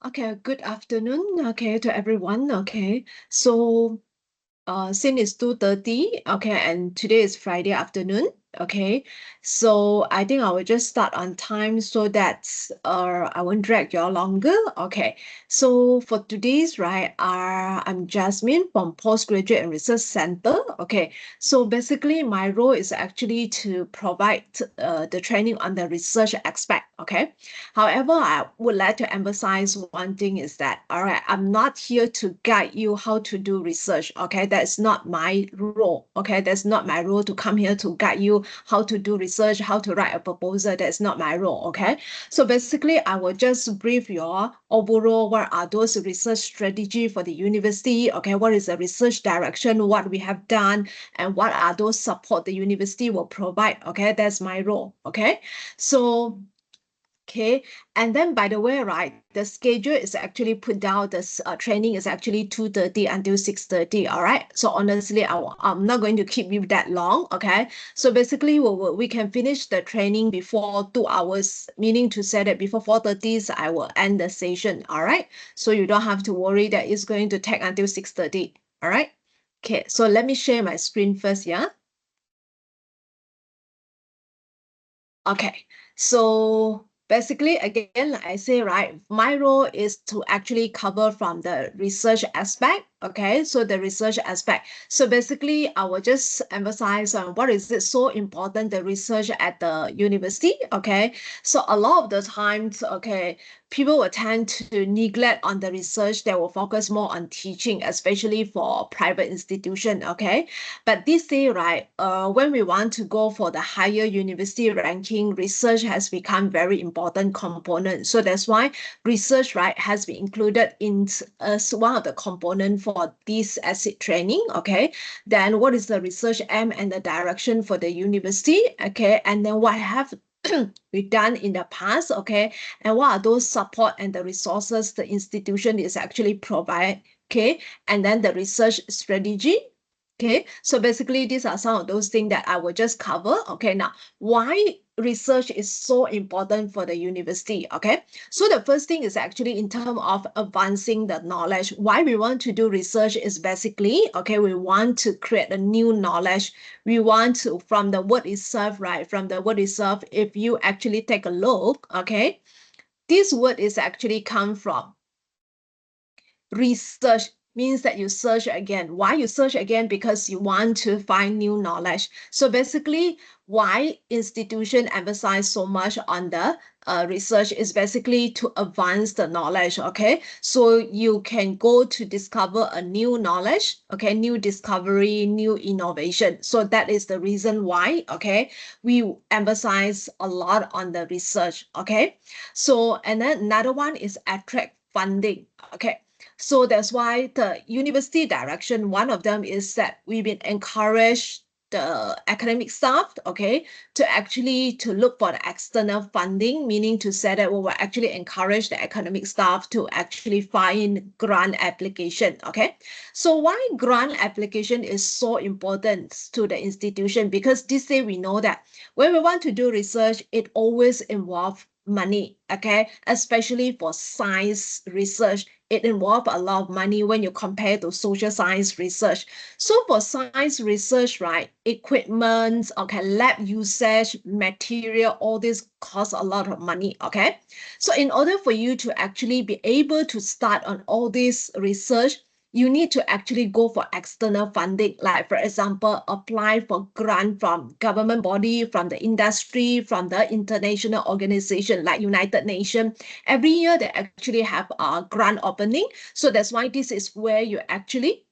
Okay, good afternoon, okay, to everyone. Okay, so since it's 2:30, okay, and today is Friday afternoon, okay. So I think I will just start on time so that I won't drag you all longer. Okay. So for today's right, I'm Jasmine from Postgraduate and Research Center. Okay. So basically my role is actually to provide the training on the research aspect. Okay. However, I would like to emphasize one thing is that, all right, I'm not here to guide you how to do research. Okay, that's not my role. Okay, that's not my role to come here to guide you how to do research, how to write a proposal. That's not my role. Okay, so basically, I will just brief you all overall what are those research strategy for the university. Okay, what is the research direction, what we have done, and what are those support the university will provide. Okay, that's my role. Okay, so okay, and then by the way, right, the schedule is actually put down. This training is actually 2:30 until 6:30. All right. So honestly, I'm not going to keep you that long. Okay. So basically, we can finish the training before 2 hours, meaning to say that before 4:30, I will end the session. All right. So you don't have to worry that it's going to take until 6:30. All right. Okay. So let me share my screen first. Yeah. Okay, so basically, again, like I say, right, my role is to actually cover from the research aspect. Okay, so the research aspect. So basically, I will just emphasize on what is it so important, the research at the university. Okay, so a lot of the times, okay, people will tend to neglect on the research. They will focus more on teaching, especially for private institution. Okay, but this day, right, when we want to go for the higher university ranking, research has become very important component. So that's why research, right, has been included in as one of the component for this ASIC training. Okay, then what is the research aim and the direction for the university? Okay, and then what have we done in the past? Okay, and what are those support and the resources the institution is actually provide? Okay, and then the research strategy. Okay, so basically these are some of those things that I will just cover. Okay, now why research is so important for the university? Okay, so the first thing is actually in terms of advancing the knowledge. Why we want to do research is basically, okay, we want to create a new knowledge. We want to, from the word itself, right? From the word itself, if you actually take a look, okay, this word is actually come from research, means that you search again. Why you search again? Because you want to find new knowledge. So basically, why institution emphasize so much on the research is basically to advance the knowledge. Okay, so you can go to discover a new knowledge. Okay, new discovery, new innovation. So that is the reason why. Okay, we emphasize a lot on the research. Okay, so and then another one is attract funding. Okay, so that's why the university direction, one of them is that we've been encouraged the academic staff, okay, to actually to look for the external funding, meaning to say that we will actually encourage the academic staff to actually find grant application, okay. So why grant application is so important to the institution? Because this day we know that when we want to do research, it always involves money, okay, especially for science research. It involves a lot of money when you compare to social science research. So for science research, right, equipment, okay, lab usage, material, all this costs a lot of money, okay? So in order for you to actually be able to start on all this research, you need to actually go for external funding, like for example, apply for grant from government body, from the industry, from the international organization like United Nations. Every year they actually have a grant opening. So that's why this is where you actually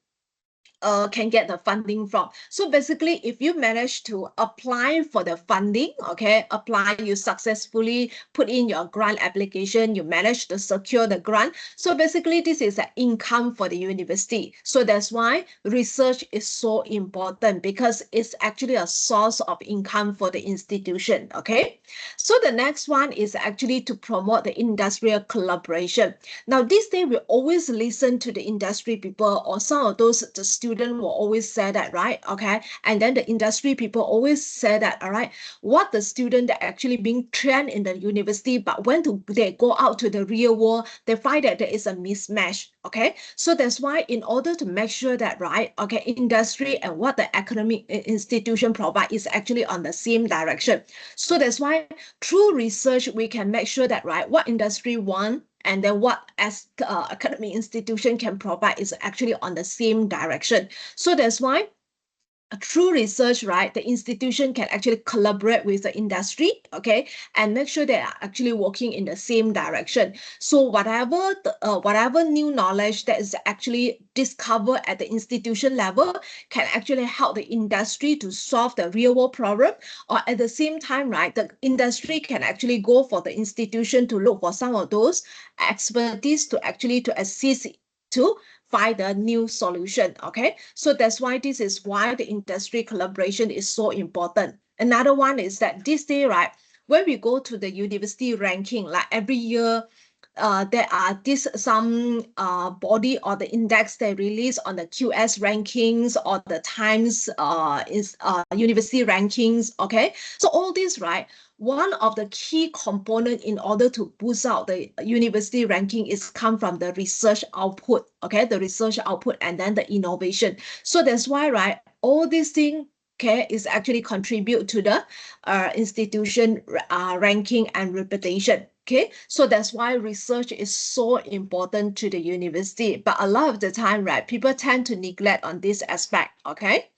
can get the funding from. So basically, if you manage to apply for the funding, okay, apply, you successfully put in your grant application, you manage to secure the grant. So basically, this is an income for the university. So that's why research is so important because it's actually a source of income for the institution, okay? So the next one is actually to promote the industrial collaboration. Now, this day we always listen to the industry people or some of those the students student will always say that, right? Okay. And then the industry people always say that, all right, what the student that actually being trained in the university, but when they go out to the real world, they find that there is a mismatch. Okay. So that's why in order to make sure that, right, okay, industry and what the academic institution provide is actually on the same direction. So that's why through research, we can make sure that, right, what industry want and then what as academic institution can provide is actually on the same direction. So that's why through research, right, the institution can actually collaborate with the industry, okay, and make sure they are actually working in the same direction. So whatever new knowledge that is actually discovered at the institution level can actually help the industry to solve the real world problem, or at the same time, right, the industry can actually go for the institution to look for some of those expertise to actually to assist to find a new solution. Okay, so that's why this is why the industry collaboration is so important. Another one is that this day, right, when we go to the university ranking, like every year, there are this some body or the index they release on the QS rankings or the Times university rankings. Okay, so all this, right, one of the key component in order to boost out the university ranking is come from the research output. Okay, the research output and then the innovation. So that's why, right, all these things, okay, is actually contribute to the institution ranking and reputation. Okay, so that's why research is so important to the university. But a lot of the time, right, people tend to neglect on this aspect. Okay,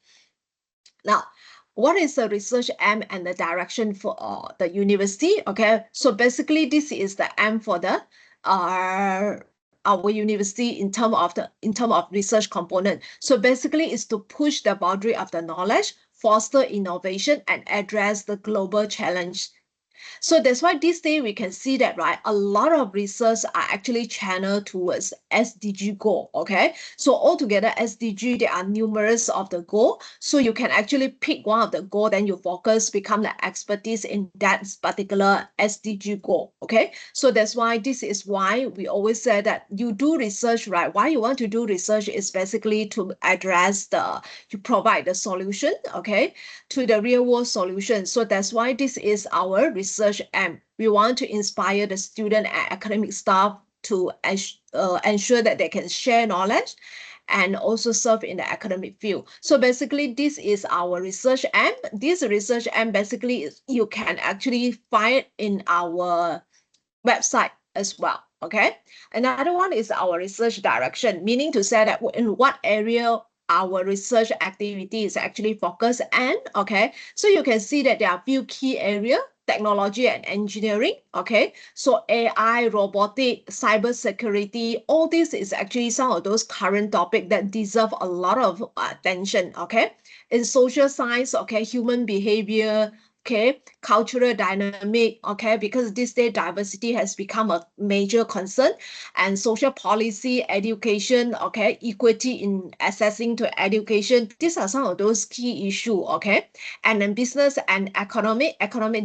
now what is the research aim and the direction for the university? Okay, so basically this is the aim for the our university in terms of research component. So basically it's to push the boundary of the knowledge, foster innovation, and address the global challenge. So that's why this day we can see that, right, a lot of research are actually channeled towards SDG goal. Okay, so altogether SDG, there are numerous of the goal. So you can actually pick one of the goal, then you focus, become the expertise in that particular SDG goal. Okay, so that's why this is why we always say that you do research, right? Why you want to do research is basically to address you provide the solution, okay, to the real world solution. So that's why this is our research aim. We want to inspire the student and academic staff to ensure that they can share knowledge and also serve in the academic field. So basically, this is our research aim. This research aim basically is you can actually find in our website as well. Okay. Another one is our research direction, meaning to say that in what area our research activity is actually focused and okay, so you can see that there are a few key areas: technology and engineering. Okay, so AI, robotic, cyber security, all this is actually some of those current topics that deserve a lot of attention. Okay, in social science, okay, human behavior, okay, cultural dynamic, okay, because this day diversity has become a major concern, and social policy, education, okay, equity in accessing to education, these are some of those key issues. Okay, and then business and economic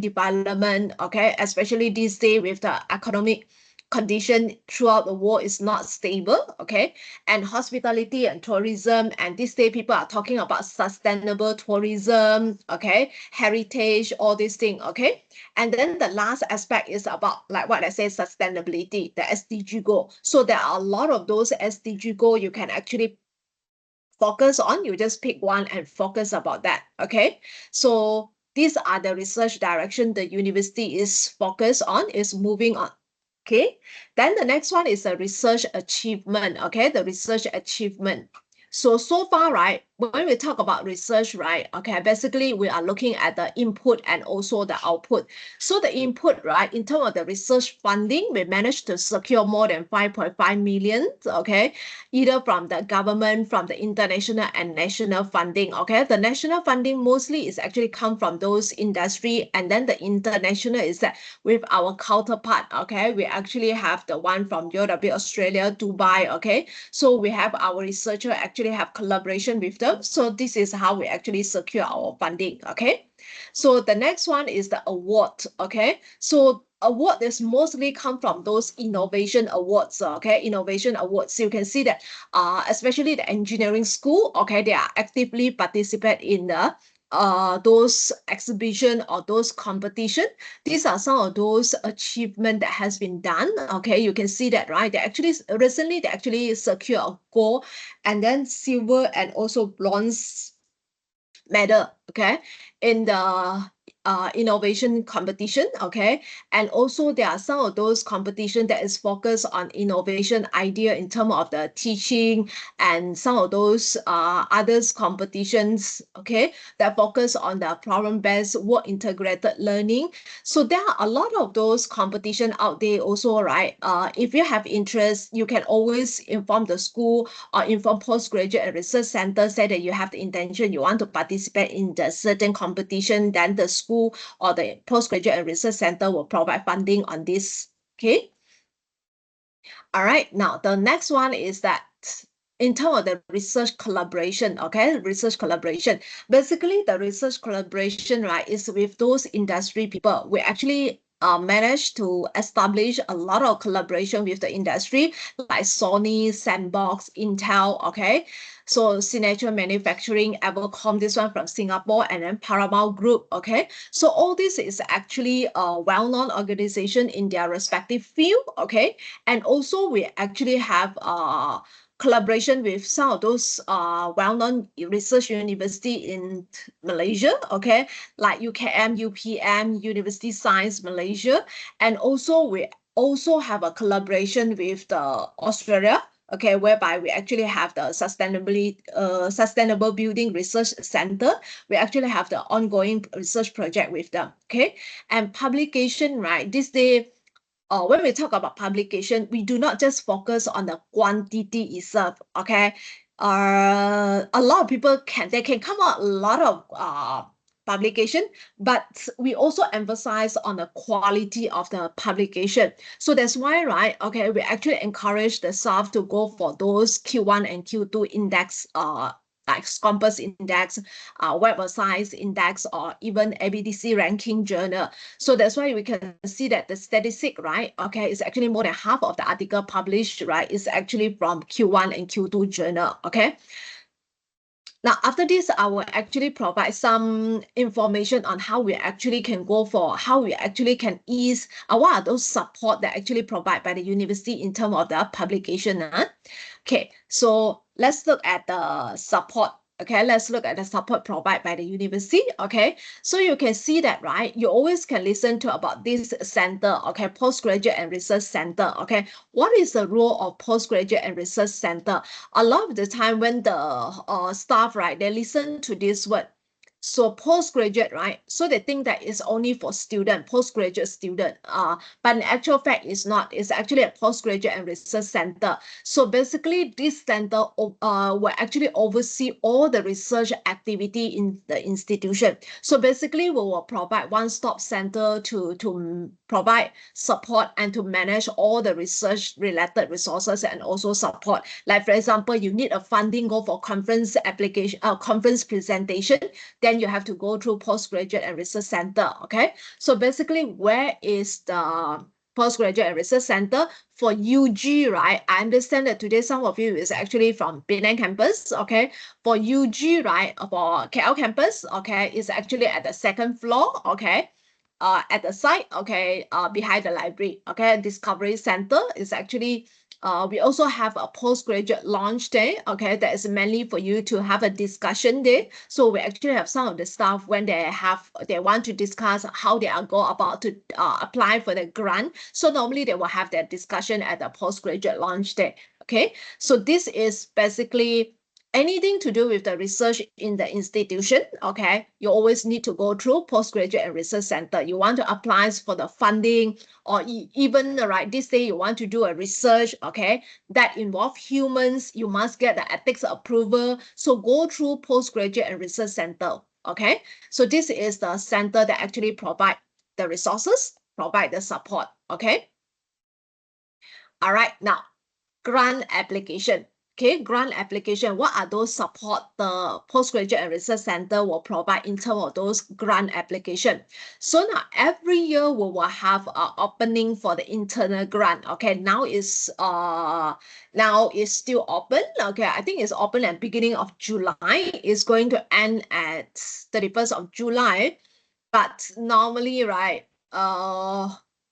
development, okay, especially this day with the economic condition throughout the world is not stable. Okay, and hospitality and tourism, and this day people are talking about sustainable tourism, okay, heritage, all these things. Okay, and then the last aspect is about, like what I said, sustainability, the SDG goal. So there are a lot of those SDG goal you can actually focus on. You just pick one and focus about that. Okay, so these are the research direction the university is focused on, is moving on. Okay, then the next one is a research achievement. Okay, the research achievement. So far, right, when we talk about research, right, okay, basically we are looking at the input and also the output. So the input, right, in terms of the research funding, we managed to secure more than 5.5 million, okay, either from the government, from the international and national funding. Okay, the national funding mostly is actually come from those industry, and then the international is that with our counterpart. Okay, we actually have the one from UW Australia, Dubai. Okay, so we have our researcher actually have collaboration with them. So this is how we actually secure our funding. Okay, so the next one is the award. Okay, so award is mostly come from those innovation awards, okay, innovation awards. You can see that especially the engineering school, okay, they are actively participate in the those exhibition or those competition. These are some of those achievement that has been done. Okay, you can see that, right? They actually recently they actually secure a gold and then silver and also bronze medal, okay, in the innovation competition, okay. And also there are some of those competition that is focused on innovation idea in terms of the teaching, and some of those others competitions, okay, that focus on the problem-based work integrated learning. So there are a lot of those competition out there also, right? If you have interest, you can always inform the school or inform postgraduate and research center, say that you have the intention, you want to participate in the certain competition, then the school or the postgraduate and research center will provide funding on this, okay? All right, now the next one is that in terms of the research collaboration, okay, research collaboration. Basically, the research collaboration, right, is with those industry people. We actually managed to establish a lot of collaboration with the industry, like Sony, Sandbox, Intel, okay. So Signature Manufacturing, Evercom, this one from Singapore, and then Paramount Group, okay. So all this is actually a well-known organization in their respective field, okay. And also we actually have collaboration with some of those well-known research university in Malaysia, okay, like UKM, UPM, University Science Malaysia. And also we also have a collaboration with the Australia, okay, whereby we actually have the sustainable building research center. We actually have the ongoing research project with them, okay. And publication, right, this day when we talk about publication, we do not just focus on the quantity itself, okay. A lot of people they can come out a lot of publication, but we also emphasize on the quality of the publication. So that's why, right, okay, we actually encourage the staff to go for those Q1 and Q2 index like Scopus Index, Web of Science Index, or even ABDC ranking journal. So that's why we can see that the statistic, right, okay, is actually more than half of the article published, right, is actually from Q1 and Q2 journal, okay. Now, after this, I will actually provide some information on how we actually can go for, how we actually can ease, what are those support that actually provide by the university in terms of the publication. Okay, so let's look at the support. Okay, let's look at the support provided by the university. Okay, so you can see that, right? You always can listen to about this center, okay, postgraduate and research center. Okay, what is the role of postgraduate and research center? A lot of the time when the staff, right, they listen to this word, so postgraduate, right? So they think that it's only for student, postgraduate student. But in actual fact, it's not. It's actually a postgraduate and research center. So basically, this center will actually oversee all the research activity in the institution. So basically, we will provide one-stop center to provide support and to manage all the research-related resources and also support. Like for example, you need a funding go for conference application, conference presentation, then you have to go through postgraduate and research center, okay? So basically, where is the postgraduate and research center for UG, right? I understand that today some of you is actually from Penang campus, okay? For UG, right, for KL campus, okay, is actually at the second floor, okay? At the site, okay, behind the library, okay? Discovery Center is actually we also have a postgraduate launch day, okay, that is mainly for you to have a discussion day. So we actually have some of the staff when they want to discuss how they are go about to apply for the grant. So normally they will have that discussion at the postgraduate launch day, okay. So this is basically anything to do with the research in the institution, okay, you always need to go through postgraduate and research center. You want to apply for the funding, or even, right, this day you want to do a research, okay, that involve humans, you must get the ethics approval. So go through postgraduate and research center, okay. So this is the center that actually provide the resources, provide the support, okay. All right, now grant application. Okay, grant application. What are those support the postgraduate and research center will provide in terms of those grant application? So now every year we will have an opening for the internal grant. Okay, now it's still open. Okay, I think it's open at beginning of July. It's going to end at 31st of July. But normally, right,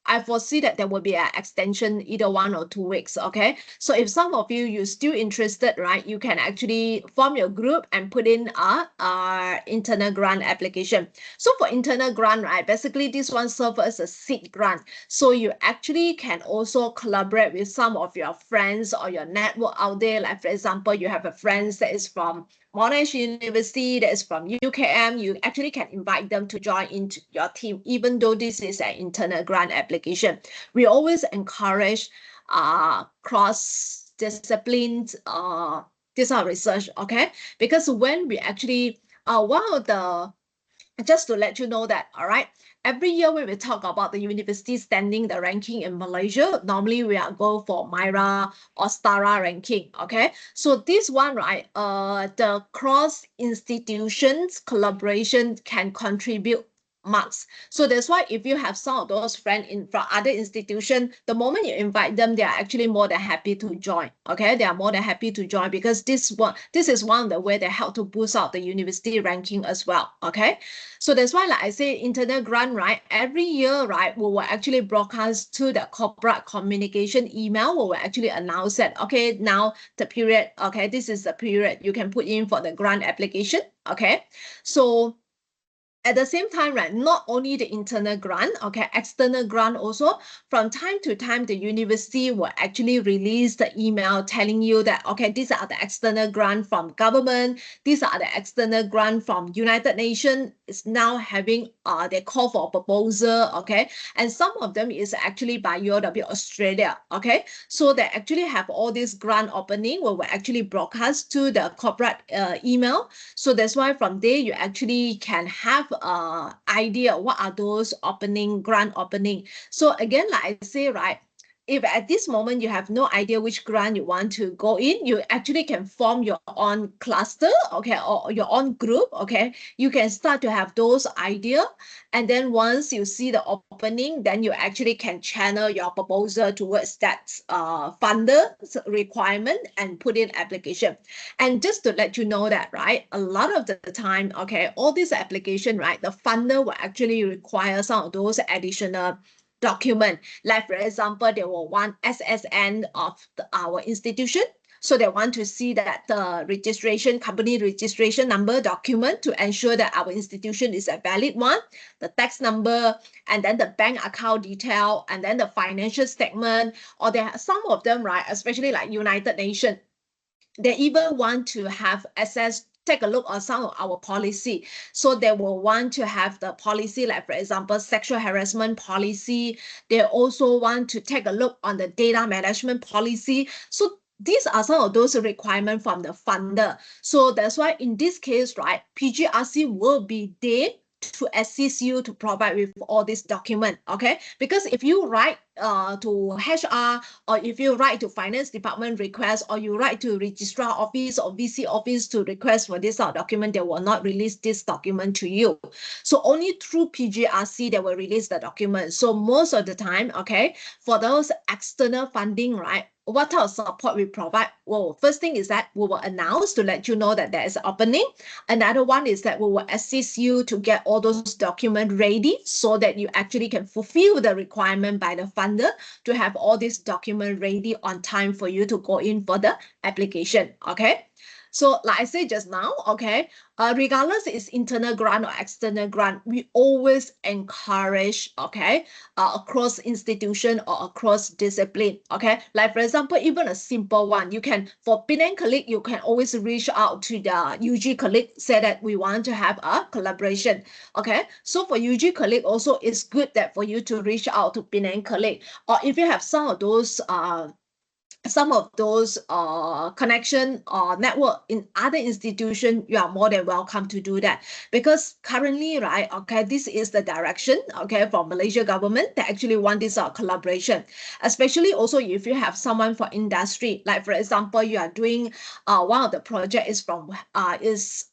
I foresee that there will be an extension either 1 or 2 weeks. Okay, so if some of you still interested, right, you can actually form your group and put in a internal grant application. So for internal grant, right, basically this one serves as a seed grant. So you actually can also collaborate with some of your friends or your network out there. Like for example, you have a friend that is from Monash University, that is from UKM, you actually can invite them to join into your team, even though this is an internal grant application. We always encourage cross-discipline this our research, okay? Because when we actually, one of the, just to let you know that, all right, every year when we talk about the university standing, the ranking in Malaysia, normally we are go for MIRA or STARA ranking, okay? So this one, right, the cross institutions collaboration can contribute marks. So that's why if you have some of those friends in from other institutions, the moment you invite them, they are actually more than happy to join. Okay, they are more than happy to join because this is one of the way they help to boost out the university ranking as well. Okay, so that's why, like I say, internal grant, right? Every year, right, we will actually broadcast to the corporate communication email. We will actually announce that, okay, now the period, okay, this is the period you can put in for the grant application. Okay, so at the same time, right, not only the internal grant, okay, external grant also, from time to time, the university will actually release the email telling you that, okay, these are the external grant from government, these are the external grant from United Nations, is now having, they call for a proposal, okay, and some of them is actually by UOW Australia, okay, so they actually have all this grant opening, we will actually broadcast to the corporate email. So that's why from there, you actually can have idea what are those opening, grant opening. So again, like I say, right, if at this moment you have no idea which grant you want to go in, you actually can form your own cluster, okay, or your own group, okay. You can start to have those idea, and then once you see the opening, then you actually can channel your proposal towards that funder requirement and put in application. And just to let you know that, right, a lot of the time, okay, all this application, right, the funder will actually require some of those additional document. Like for example, they will want SSN of our institution. So they want to see that the registration, company registration number document to ensure that our institution is a valid one, the tax number, and then the bank account detail, and then the financial statement, or there are some of them, right, especially like United Nations, they even want to have access, take a look on some of our policy. So they will want to have the policy, like for example, sexual harassment policy. They also want to take a look on the data management policy. So these are some of those requirements from the funder. So that's why in this case, right, PGRC will be there to assist you to provide with all these documents, okay? Because if you write to HR, or if you write to finance department request, or you write to registrar office or VC office to request for this document, they will not release this document to you. So only through PGRC they will release the document. So most of the time, okay, for those external funding, right, what type of support we provide? Well, first thing is that we will announce to let you know that there is an opening. Another one is that we will assist you to get all those documents ready so that you actually can fulfill the requirement by the funder to have all these documents ready on time for you to go in for the application, okay? So like I said just now, okay, regardless it's internal grant or external grant, we always encourage, okay, across institution or across discipline, okay? Like for example, even a simple one, you can, for Penang colleague, you can always reach out to the UG colleague, say that we want to have a collaboration, okay? So for UG colleague also, it's good that for you to reach out to Penang colleague, or if you have some of those some of those connection or network in other institution, you are more than welcome to do that. Because currently, right, okay, this is the direction, okay, from Malaysia government that actually want this collaboration, especially also if you have someone for industry, like for example, you are doing one of the project is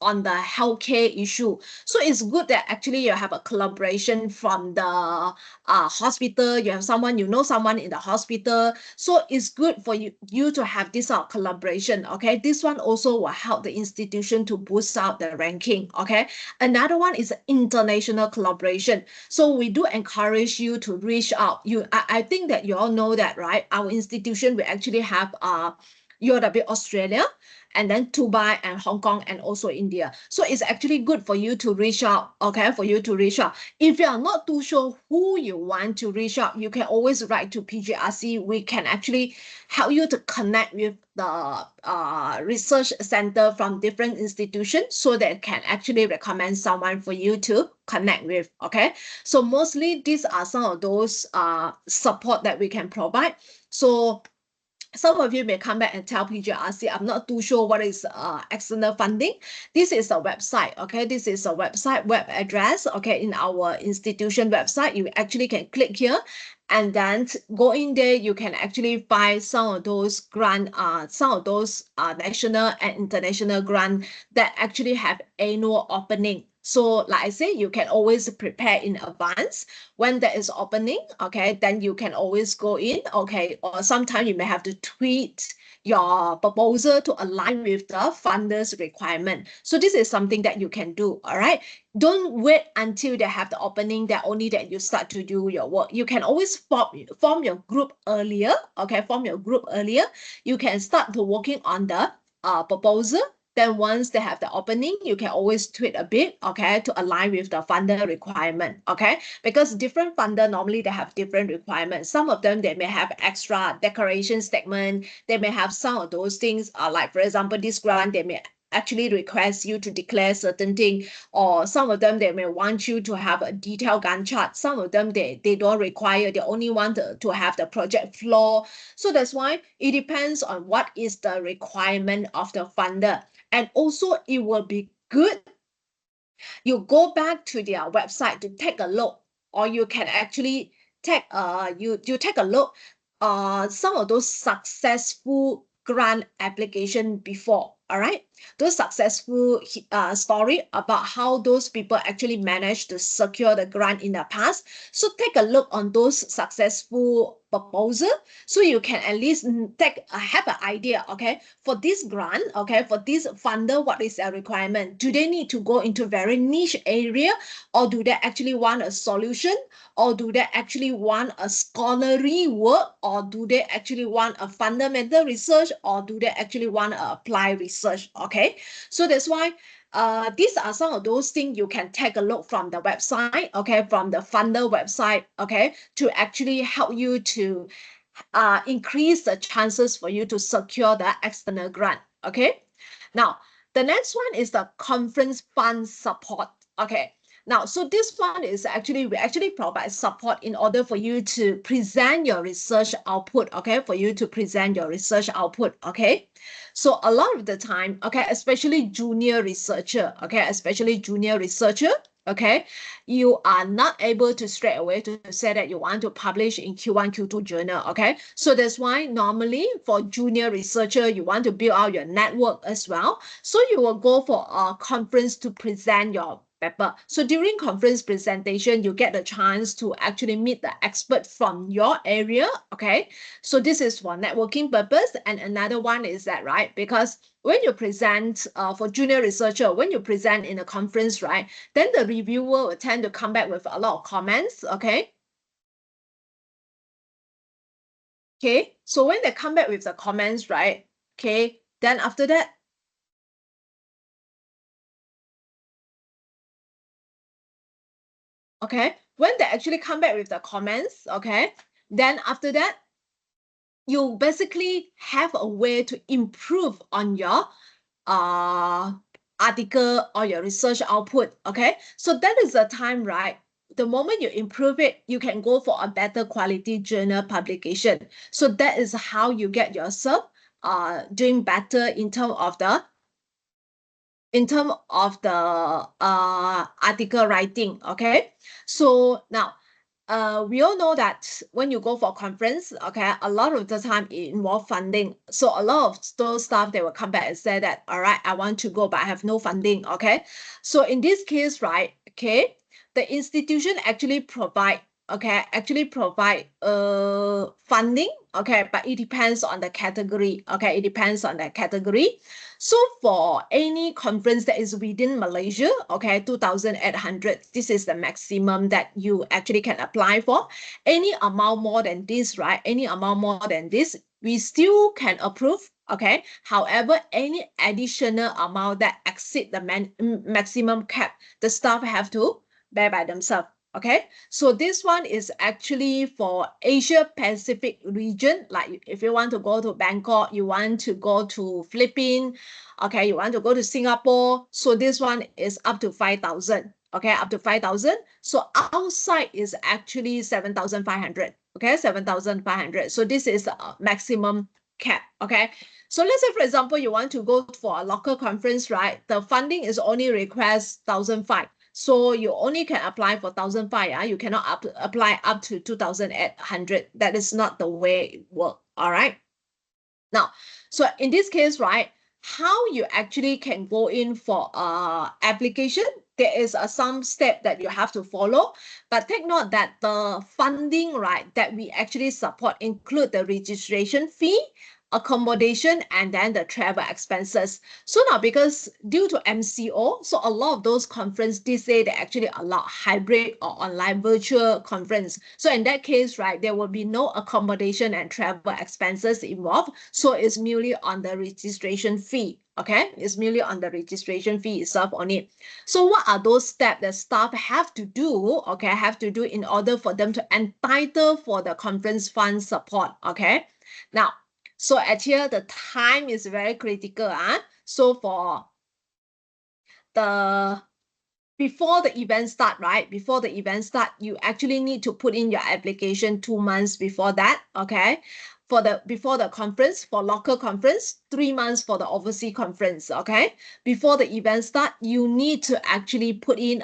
on the healthcare issue. So it's good that actually you have a collaboration from the hospital, you have someone, you know someone in the hospital. So it's good for you to have this collaboration. Okay, this one also will help the institution to boost out the ranking. Okay, another one is international collaboration. So we do encourage you to reach out. I think that you all know that, right? Our institution, we actually have UOW Australia, and then Dubai and Hong Kong, and also India. So it's actually good for you to reach out, okay, for you to reach out. If you are not too sure who you want to reach out, you can always write to PJRC. We can actually help you to connect with the research center from different institutions so they can actually recommend someone for you to connect with, okay? So mostly these are some of those support that we can provide. So some of you may come back and tell PJRC, I'm not too sure what is external funding. This is a website, okay? This is a website web address, okay? In our institution website, you actually can click here and then go in there. You can actually find some of those national and international grant that actually have annual opening. So like I say, you can always prepare in advance. When there is opening, okay, then you can always go in, okay, or sometimes you may have to tweak your proposal to align with the funders requirement. So this is something that you can do, all right? Don't wait until they have the opening that only that you start to do your work. You can always form your group earlier, okay, form your group earlier. You can start to working on the proposal. Then once they have the opening, you can always tweak a bit, okay, to align with the funder requirement, okay? Because different funder, normally they have different requirements. Some of them, they may have extra decoration statement. They may have some of those things, like for example, this grant, they may actually request you to declare certain thing, or some of them, they may want you to have a detailed Gantt chart. Some of them, they don't require, they only want to have the project flow. So that's why it depends on what is the requirement of the funder. And also it will be good you go back to their website to take a look, or you can actually take you take a look some of those successful grant application before. All right, those successful story about how those people actually managed to secure the grant in the past. So take a look on those successful proposal, so you can at least have an idea, okay, for this grant, okay, for this funder, what is their requirement? Do they need to go into very niche area, or do they actually want a solution, or do they actually want a scholarly work, or do they actually want a fundamental research, or do they actually want to apply research? Okay, so that's why these are some of those things you can take a look from the website, okay, from the funder website, okay, to actually help you to increase the chances for you to secure the external grant, okay? Now, the next one is the conference fund support, okay? Now, so this one is actually, we actually provide support in order for you to present your research output, okay? For you to present your research output, okay? So a lot of the time, okay, especially junior researcher, okay, especially junior researcher, okay, you are not able to straight away to say that you want to publish in Q1, Q2 journal, okay? So that's why normally for junior researcher, you want to build out your network as well. So you will go for a conference to present your paper. So during conference presentation, you get the chance to actually meet the expert from your area, okay? So this is for networking purpose. And another one is that, right, because when you present for junior researcher, when you present in a conference, right, then the reviewer will tend to come back with a lot of comments, okay? Okay, so when they come back with the comments, right, okay, then after that, okay, when they actually come back with the comments, okay, then after that, you basically have a way to improve on your article or your research output, okay? So that is the time, right? the moment you improve it, you can go for a better quality journal publication. So that is how you get yourself doing better in terms of the article writing. Okay, so now we all know that when you go for a conference, okay, a lot of the time it involves funding. So a lot of those staff, they will come back and say that, all right, I want to go, but I have no funding. Okay, so in this case, right, okay, the institution actually provide funding, okay, but it depends on the category. Okay, it depends on the category. So for any conference that is within Malaysia, okay, 2,800, this is the maximum that you actually can apply for. Any amount more than this, right? Any amount more than this, we still can approve. Okay. However, any additional amount that exceed the maximum cap, the staff have to bear by themselves. Okay, so this one is actually for Asia Pacific region. Like if you want to go to Bangkok, you want to go to Philippines, okay, you want to go to Singapore. So this one is up to 5,000. Okay, up to 5,000. So outside is actually 7,500. Okay, 7,500. So this is a maximum cap. Okay, so let's say, for example, you want to go for a local conference, right? The funding is only request 1,500. So you only can apply for 1,500. You cannot apply up to 2,800. That is not the way it works. All right. Now, so in this case, right, how you actually can go in for application, there is some step that you have to follow, but take note that the funding, right, that we actually support include the registration fee, accommodation, and then the travel expenses. So now, because due to MCO, so a lot of those conference, they say they actually allow hybrid or online virtual conference. So in that case, right, there will be no accommodation and travel expenses involved. So it's merely on the registration fee. Okay, it's merely on the registration fee itself only. So what are those steps that staff have to do? Okay, have to do in order for them to entitle for the conference fund support. Okay, now, so at here, the time is very critical. So for the before the event start, right? Before the event start, you actually need to put in your application 2 months before that. Okay. Before the conference, for local conference, 3 months for the overseas conference. Okay. Before the event start, you need to actually put in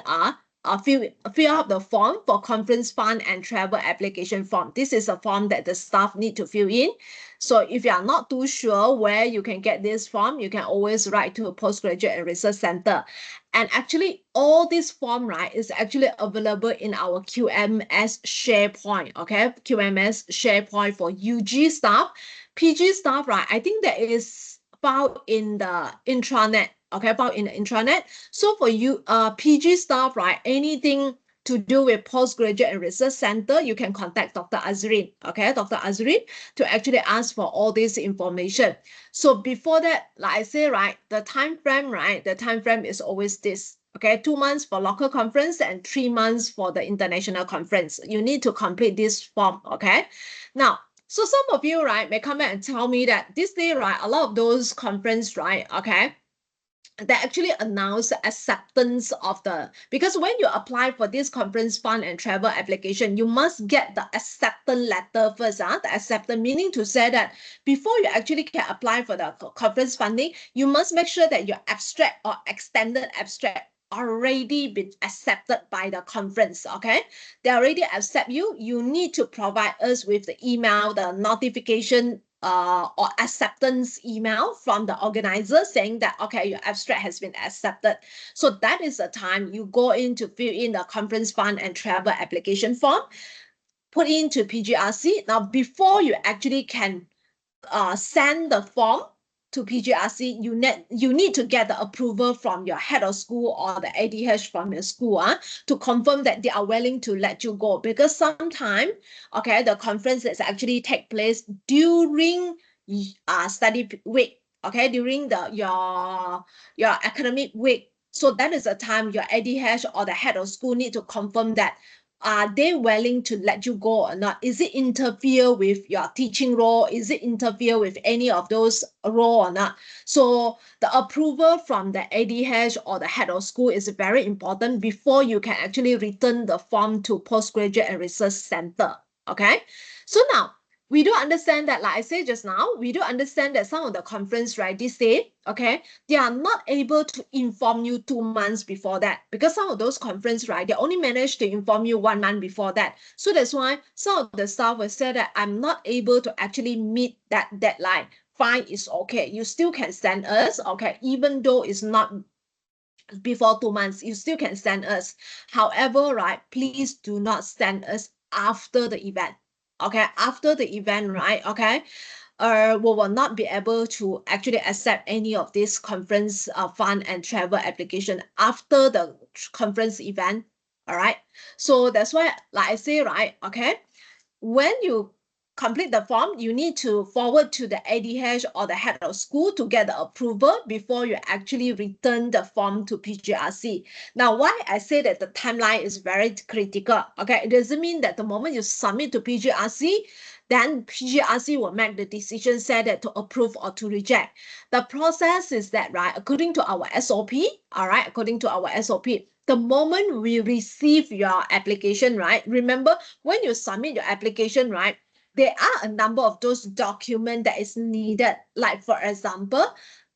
fill out the form for conference fund and travel application form. This is a form that the staff need to fill in. So if you are not too sure where you can get this form, you can always write to a postgraduate and research center. And actually, all this form, right, is actually available in our QMS SharePoint. Okay, QMS SharePoint for UG staff. PG staff, right, I think that is found in the intranet. Okay, found in the intranet. So for you, PG staff, right, anything to do with postgraduate and research center, you can contact Dr. Azrin. Okay, Dr. Azrin, to actually ask for all this information. So before that, like I say, right, the time frame, right, the time frame is always this. Okay, 2 months for local conference and 3 months for the international conference. You need to complete this form. Okay, now, so some of you, right, may come back and tell me that this day, right, a lot of those conference, right, okay, they actually announce the acceptance of because when you apply for this conference fund and travel application, you must get the acceptance letter first. The acceptance meaning to say that before you actually can apply for the conference funding, you must make sure that your abstract or extended abstract already been accepted by the conference. Okay, they already accept you. You need to provide us with the email, the notification or acceptance email from the organizer saying that, okay, your abstract has been accepted. So that is the time you go in to fill in the conference fund and travel application form, put into PGRC. Now, before you actually can send the form to PGRC, you need to get the approval from your head of school or the ADH from your school to confirm that they are willing to let you go. Because sometimes, okay, the conference is actually take place during study week, okay, during your academic week. So that is the time your ADH or the head of school need to confirm that are they willing to let you go or not? Is it interfere with your teaching role? Is it interfere with any of those role or not? So the approval from the ADH or the head of school is very important before you can actually return the form to Postgraduate and Research Center. Okay, so now we do understand that, like I said just now, we do understand that some of the conference, right, they say, okay, they are not able to inform you 2 months before that, because some of those conference, right, they only manage to inform you 1 month before that. So that's why some of the staff will say that I'm not able to actually meet that deadline. Fine, it's okay. You still can send us, okay, even though it's not before 2 months, you still can send us. However, right, please do not send us after the event. Okay, after the event, right? Okay, we will not be able to actually accept any of this conference fund and travel application after the conference event. All right. So that's why, like I say, right? Okay, when you complete the form, you need to forward to the ADH or the head of school to get the approval before you actually return the form to PGRC. Now, why I say that the timeline is very critical, okay? It doesn't mean that the moment you submit to PGRC, then PGRC will make the decision, say that to approve or to reject. The process is that, right, according to our SOP, all right, according to our SOP, the moment we receive your application, right, remember when you submit your application, right, there are a number of those documents that is needed. Like, for example,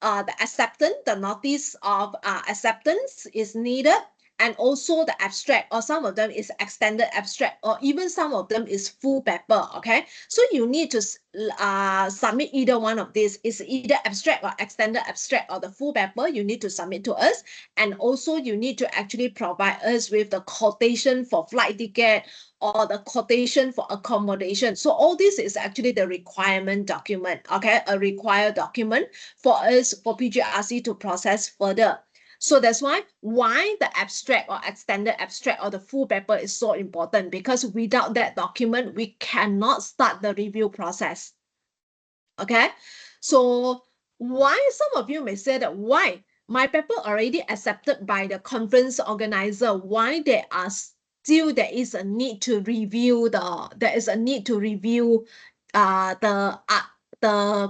the acceptance, the notice of acceptance is needed, and also the abstract, or some of them is extended abstract, or even some of them is full paper. Okay, so you need to submit either one of these. It's either abstract or extended abstract or the full paper. You need to submit to us, and also you need to actually provide us with the quotation for flight ticket or the quotation for accommodation. So all this is actually the requirement document, okay, a required document for us, for PGRC to process further. So that's why the abstract or extended abstract or the full paper is so important, because without that document, we cannot start the review process. Okay, so why some of you may say that, why my paper already accepted by the conference organizer, why there are still there is a need to review the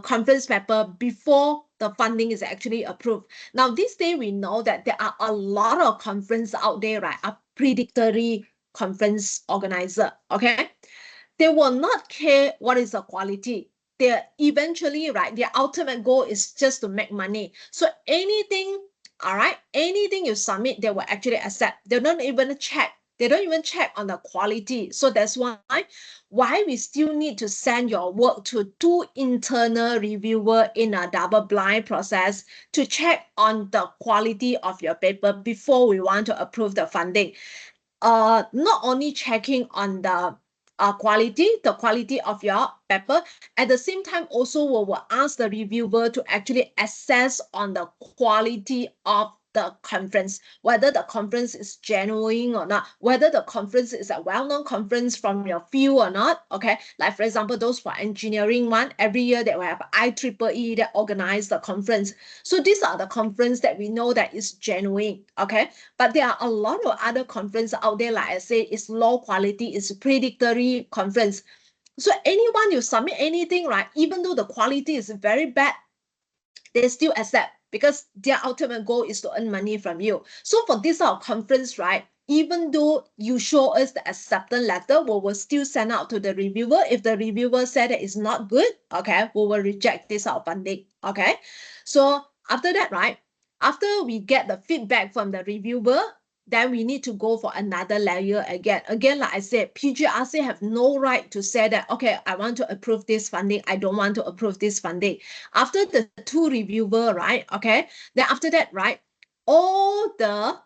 conference paper before the funding is actually approved. Now, this day we know that there are a lot of conference out there, right? A predictory conference organizer, okay? They will not care what is the quality. They eventually, right, their ultimate goal is just to make money. So anything, all right, anything you submit, they will actually accept. They don't even check. They don't even check on the quality. So that's why we still need to send your work to 2 internal reviewer in a double blind process to check on the quality of your paper before we want to approve the funding. Not only checking on the the quality of your paper, at the same time also we will ask the reviewer to actually assess on the quality of the conference, whether the conference is genuine or not, whether the conference is a well-known conference from your field or not. Okay, like for example, those for engineering one, every year they will have IEEE that organize the conference. So these are the conference that we know that is genuine. Okay, but there are a lot of other conference out there, like I say, it's low quality, it's predictory conference. So anyone you submit anything, right, even though the quality is very bad, they still accept, because their ultimate goal is to earn money from you. So for this sort of conference, right, even though you show us the acceptance letter, we will still send out to the reviewer. If the reviewer said that it's not good, okay, we will reject this sort of funding. Okay, so after that, right, after we get the feedback from the reviewer, then we need to go for another layer again. Again, like I said, PGRC have no right to say that, okay, I want to approve this funding, I don't want to approve this funding. After the 2 reviewer, right, okay, then after that, right, all the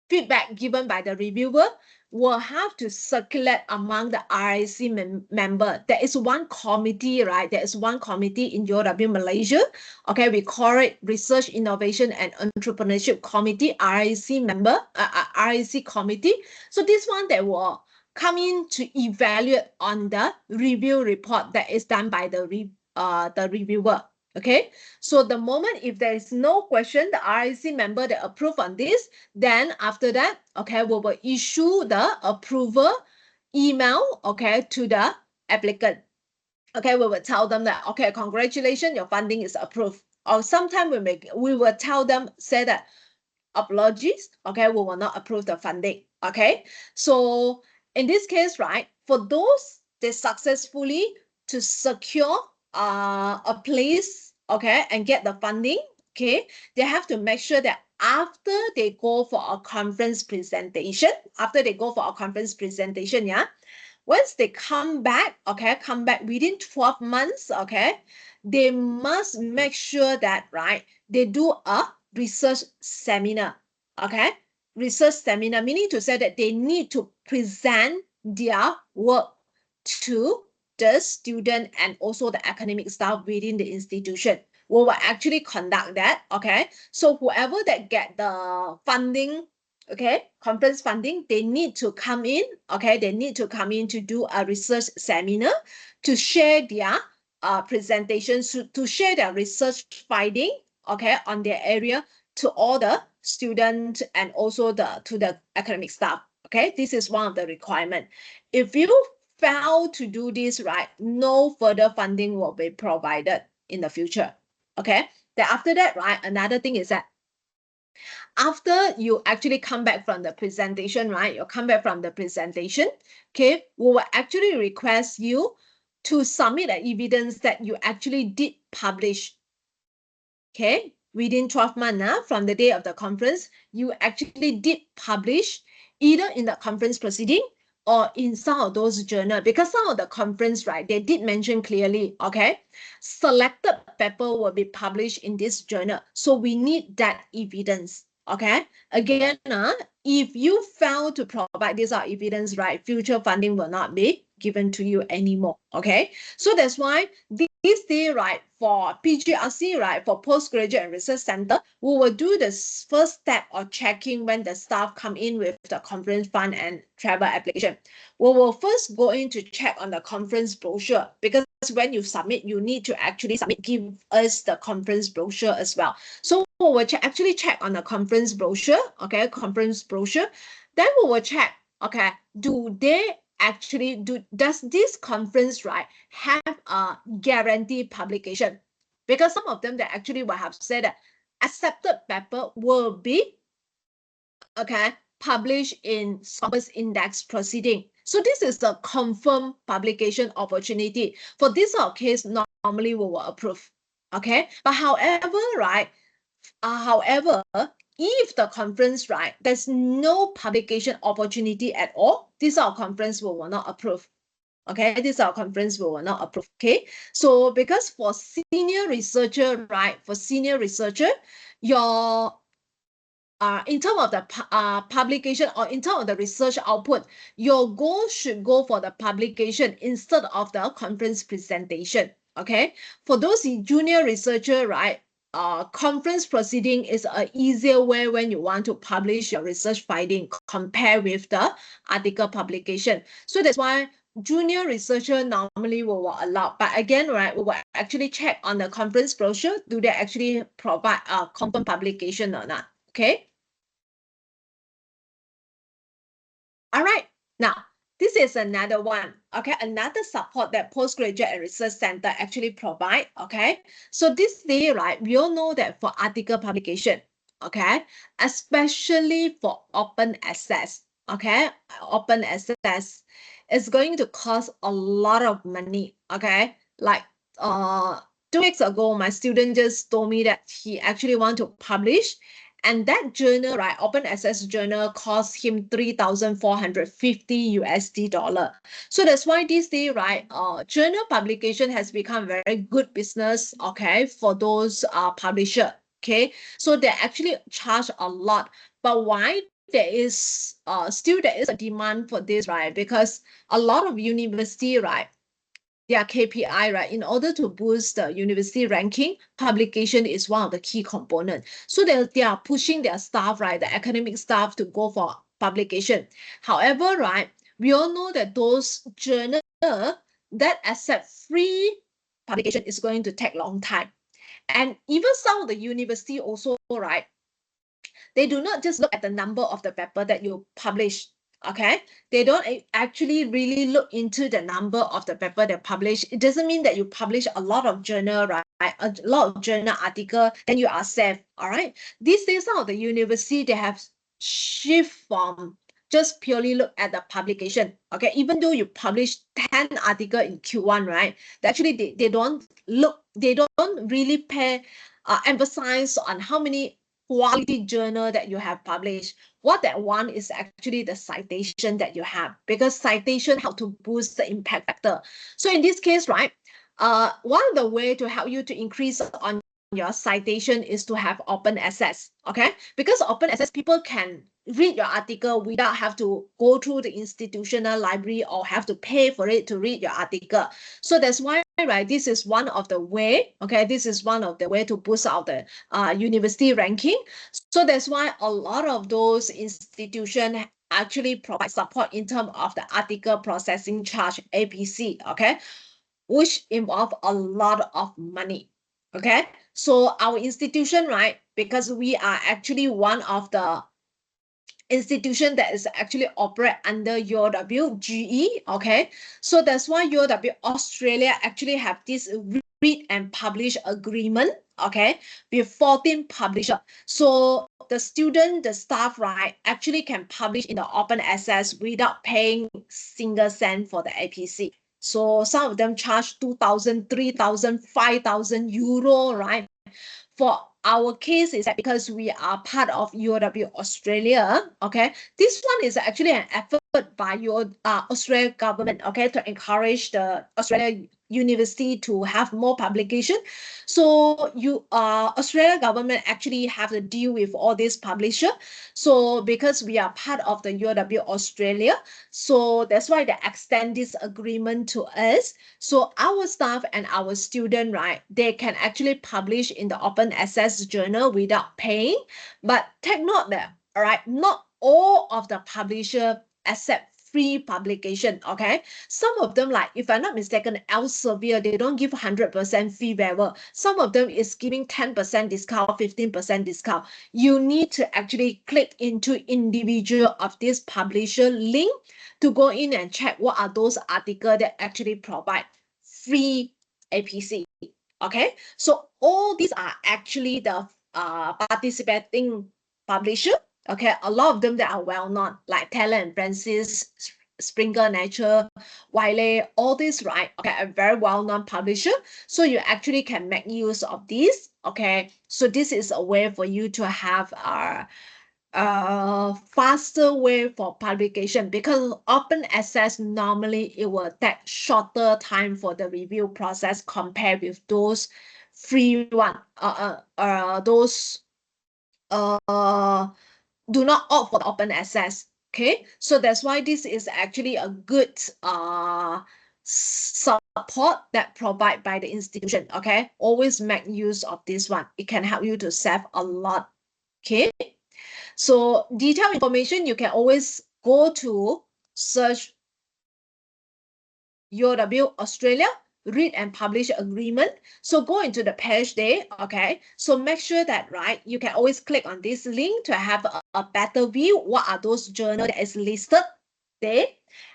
feedback given by the reviewer will have to circulate among the RIC member. There is one committee, right? There is one committee in UOW Malaysia. Okay, we call it Research, Innovation and Entrepreneurship Committee, RIC member, RIC committee. So this one, they will come in to evaluate on the review report that is done by the reviewer. Okay, so the moment if there is no question, the RIC member that approve on this, then after that, okay, we will issue the approval email, okay, to the applicant. Okay, we will tell them that, okay, congratulations, your funding is approved. Or sometimes we will tell them, say that, apologies, okay, we will not approve the funding. Okay, so in this case, right, for those that successfully to secure a place, okay, and get the funding, okay, they have to make sure that after they go for a conference presentation, yeah, once they come back, okay, come back within 12 months, okay, they must make sure that, right, they do a research seminar, okay? Research seminar, meaning to say that they need to present their work to the student and also the academic staff within the institution. We will actually conduct that, okay? So whoever that get the funding, okay, conference funding, they need to come in, okay, they need to come in to do a research seminar to share their presentations, to share their research finding, okay, on their area to all the students and also to the academic staff. Okay, this is one of the requirement. If you fail to do this, right, no further funding will be provided in the future. Okay, then after that, right, another thing is that after you actually come back from the presentation, right, you come back from the presentation, okay, we will actually request you to submit the evidence that you actually did publish, okay, within 12 months from the day of the conference, you actually did publish either in the conference proceeding or in some of those journal, because some of the conference, right, they did mention clearly, okay, selected paper will be published in this journal. So we need that evidence, okay? Again, if you fail to provide this evidence, right, future funding will not be given to you anymore, okay? So that's why this day, right, for PGRC, right, for Postgraduate and Research Center, we will do the first step of checking when the staff come in with the conference fund and travel application. We will first go in to check on the conference brochure, because when you submit, you need to actually submit, give us the conference brochure as well. So we will actually check on the conference brochure, okay, conference brochure. Then we will check, okay, does this conference, right, have a guaranteed publication? Because some of them that actually will have said that accepted paper will be, okay, published in Scopus Index proceeding. So this is the confirmed publication opportunity. For this case, normally we will approve. Okay, but however, right, however, if the conference, right, there's no publication opportunity at all, this conference will not approve. Okay, this conference we will not approve. Okay, so because for senior researcher, right, for senior researcher, your in terms of the publication or in terms of the research output, your goal should go for the publication instead of the conference presentation. Okay, for those junior researcher, right, conference proceeding is an easier way when you want to publish your research finding compared with the article publication. So that's why junior researcher normally will allow. But again, right, we will actually check on the conference brochure, do they actually provide a confirmed publication or not? Okay. All right, now this is another one, okay, another support that Postgraduate and Research Center actually provide, okay? So this day, right, we all know that for article publication, okay, especially for open access, okay, open access is going to cost a lot of money, okay? Like 2 weeks ago, my student just told me that he actually want to publish, and that journal, right, open access journal cost him 3,450 USD dollar. So that's why this day, right, journal publication has become very good business, okay, for those publisher. Okay, so they actually charge a lot. But why there is there is a demand for this, right? Because a lot of university, right, their KPI, right? In order to boost the university ranking, publication is one of the key components. So they are pushing their staff, right, the academic staff to go for publication. However, right, we all know that those journals that accept free publication is going to take long time. And even some of the university also, right, they do not just look at the number of the paper that you publish. Okay, they don't actually really look into the number of the paper they publish. It doesn't mean that you publish a lot of journal, right? A lot of journal article, then you are safe. All right. These days, some of the university they have shift from just purely look at the publication. Okay, even though you publish 10 article in Q1, right? Actually, they don't look, they don't really pay emphasize on how many quality journal that you have published. What that one is actually the citation that you have, because citation help to boost the impact factor. So in this case, right, one of the way to help you to increase on your citation is to have open access. Okay, because open access, people can read your article without have to go through the institutional library or have to pay for it to read your article. So that's why, right, this is one of the way. Okay, this is one of the way to boost out the university ranking. So that's why a lot of those institutions actually provide support in terms of the article processing charge, APC, okay, which involve a lot of money. Okay, so our institution, right, because we are actually one of the institution that is actually operate under UOW GE. Okay, so that's why UOW Australia actually have this read and publish agreement, okay, with 14 publisher. So the student, the staff, right, actually can publish in the open access without paying single cent for the APC. So some of them charge 2,000, 3,000, 5,000 euro, right? For our case is that because we are part of UOW Australia, okay, this one is actually an effort by your Australian government, okay, to encourage the Australia university to have more publication. So you Australia government actually have to deal with all these publisher. So because we are part of the UOW Australia, so that's why they extend this agreement to us. So our staff and our student, right, they can actually publish in the open access journal without paying. But take note that, all right, not all of the publisher accept free publication. Okay, some of them, like if I'm not mistaken, Elsevier, they don't give 100% fee waiver. Some of them is giving 10% discount, 15% discount. You need to actually click into individual of this publisher link to go in and check what are those articles that actually provide free APC. Okay, so all these are actually the participating publisher. Okay, a lot of them that are well known, like Taylor and Francis, Springer Nature, Wiley, all these, right? Okay, a very well known publisher. So you actually can make use of this. Okay, so this is a way for you to have faster way for publication, because open access normally it will take shorter time for the review process compared with those free one. Those do not opt for the open access. Okay, so that's why this is actually a good support that provide by the institution. Okay, always make use of this one. It can help you to save a lot. Okay. So detailed information, you can always go to search UOW Australia, read and publish agreement. So go into the page there, okay? So make sure that, right, you can always click on this link to have a better view. What are those journals that is listed there?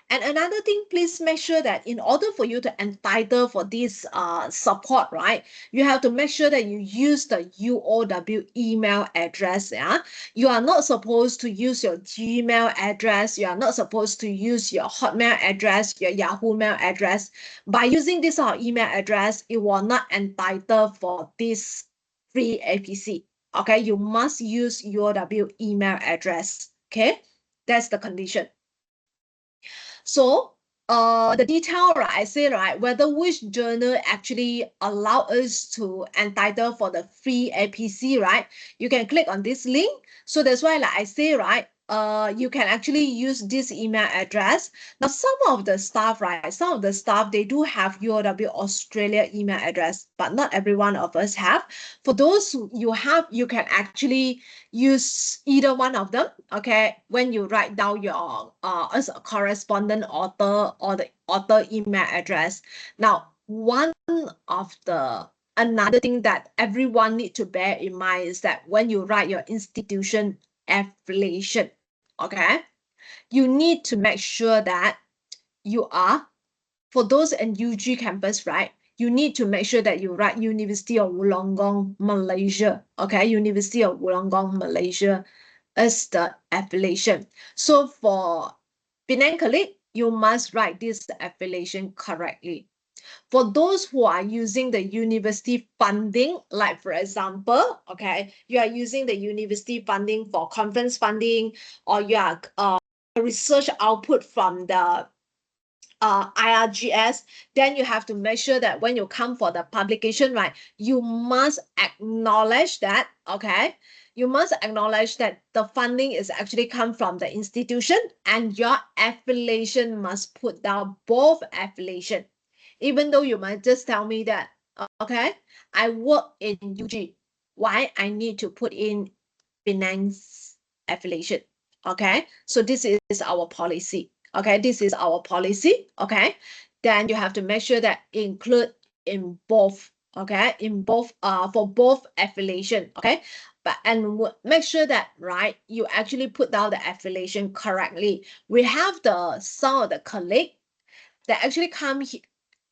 And another thing, please make sure that in order for you to entitle for this support, right, you have to make sure that you use the UOW email address. Yeah, you are not supposed to use your Gmail address. You are not supposed to use your Hotmail address, your Yahoo Mail address. By using this email address, it will not entitle for this free APC. Okay, you must use UOW email address. Okay, that's the condition. So the detail, right, I say, right, whether which journal actually allow us to entitle for the free APC, right, you can click on this link. So that's why, like I say, right, you can actually use this email address. Now, some of the staff, right, some of the staff, they do have UOW Australia email address, but not every one of us have. For those you have, you can actually use either one of them. Okay, when you write down your as a correspondent author or the author email address. Now, one of the another thing that everyone need to bear in mind is that when you write your institution affiliation, okay, you need to make sure that you are, for those NUG campus, right, you need to make sure that you write University of Wollongong, Malaysia, okay, University of Wollongong, Malaysia as the affiliation. So for Penang colleague, you must write this affiliation correctly. For those who are using the university funding, like for example, okay, you are using the university funding for conference funding, or you are research output from the IRGS, then you have to make sure that when you come for the publication, right, you must acknowledge that, okay, you must acknowledge that the funding is actually come from the institution, and your affiliation must put down both affiliation. Even though you might just tell me that, okay, I work in UG, why I need to put in Penang's affiliation, okay? So this is our policy, okay? This is our policy, okay? Then you have to make sure that include in both, okay? In both, for both affiliation, okay? But and make sure that, right, you actually put down the affiliation correctly. We have some of the colleague that actually come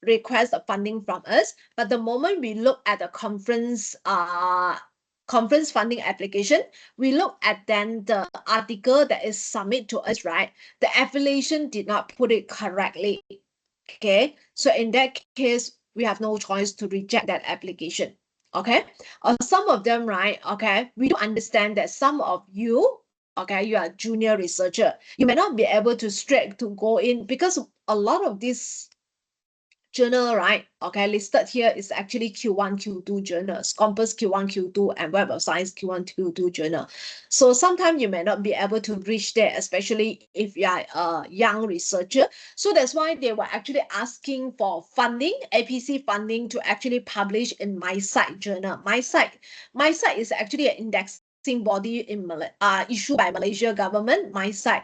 request the funding from us, but the moment we look at the conference funding application, we look at then the article that is submitted to us, right? The affiliation did not put it correctly. Okay, so in that case, we have no choice to reject that application. Okay, some of them, right? Okay, we do understand that some of you, okay, you are junior researcher, you may not be able to straight to go in, because a lot of these journal, right? Okay, listed here is actually Q1, Q2 journals, Compass Q1, Q2, and Web of Science Q1, Q2 journal. So sometimes you may not be able to reach there, especially if you are a young researcher. So that's why they were actually asking for funding, APC funding, to actually publish in MySite journal. MySite is actually an indexing body in issued by Malaysia government, MySite.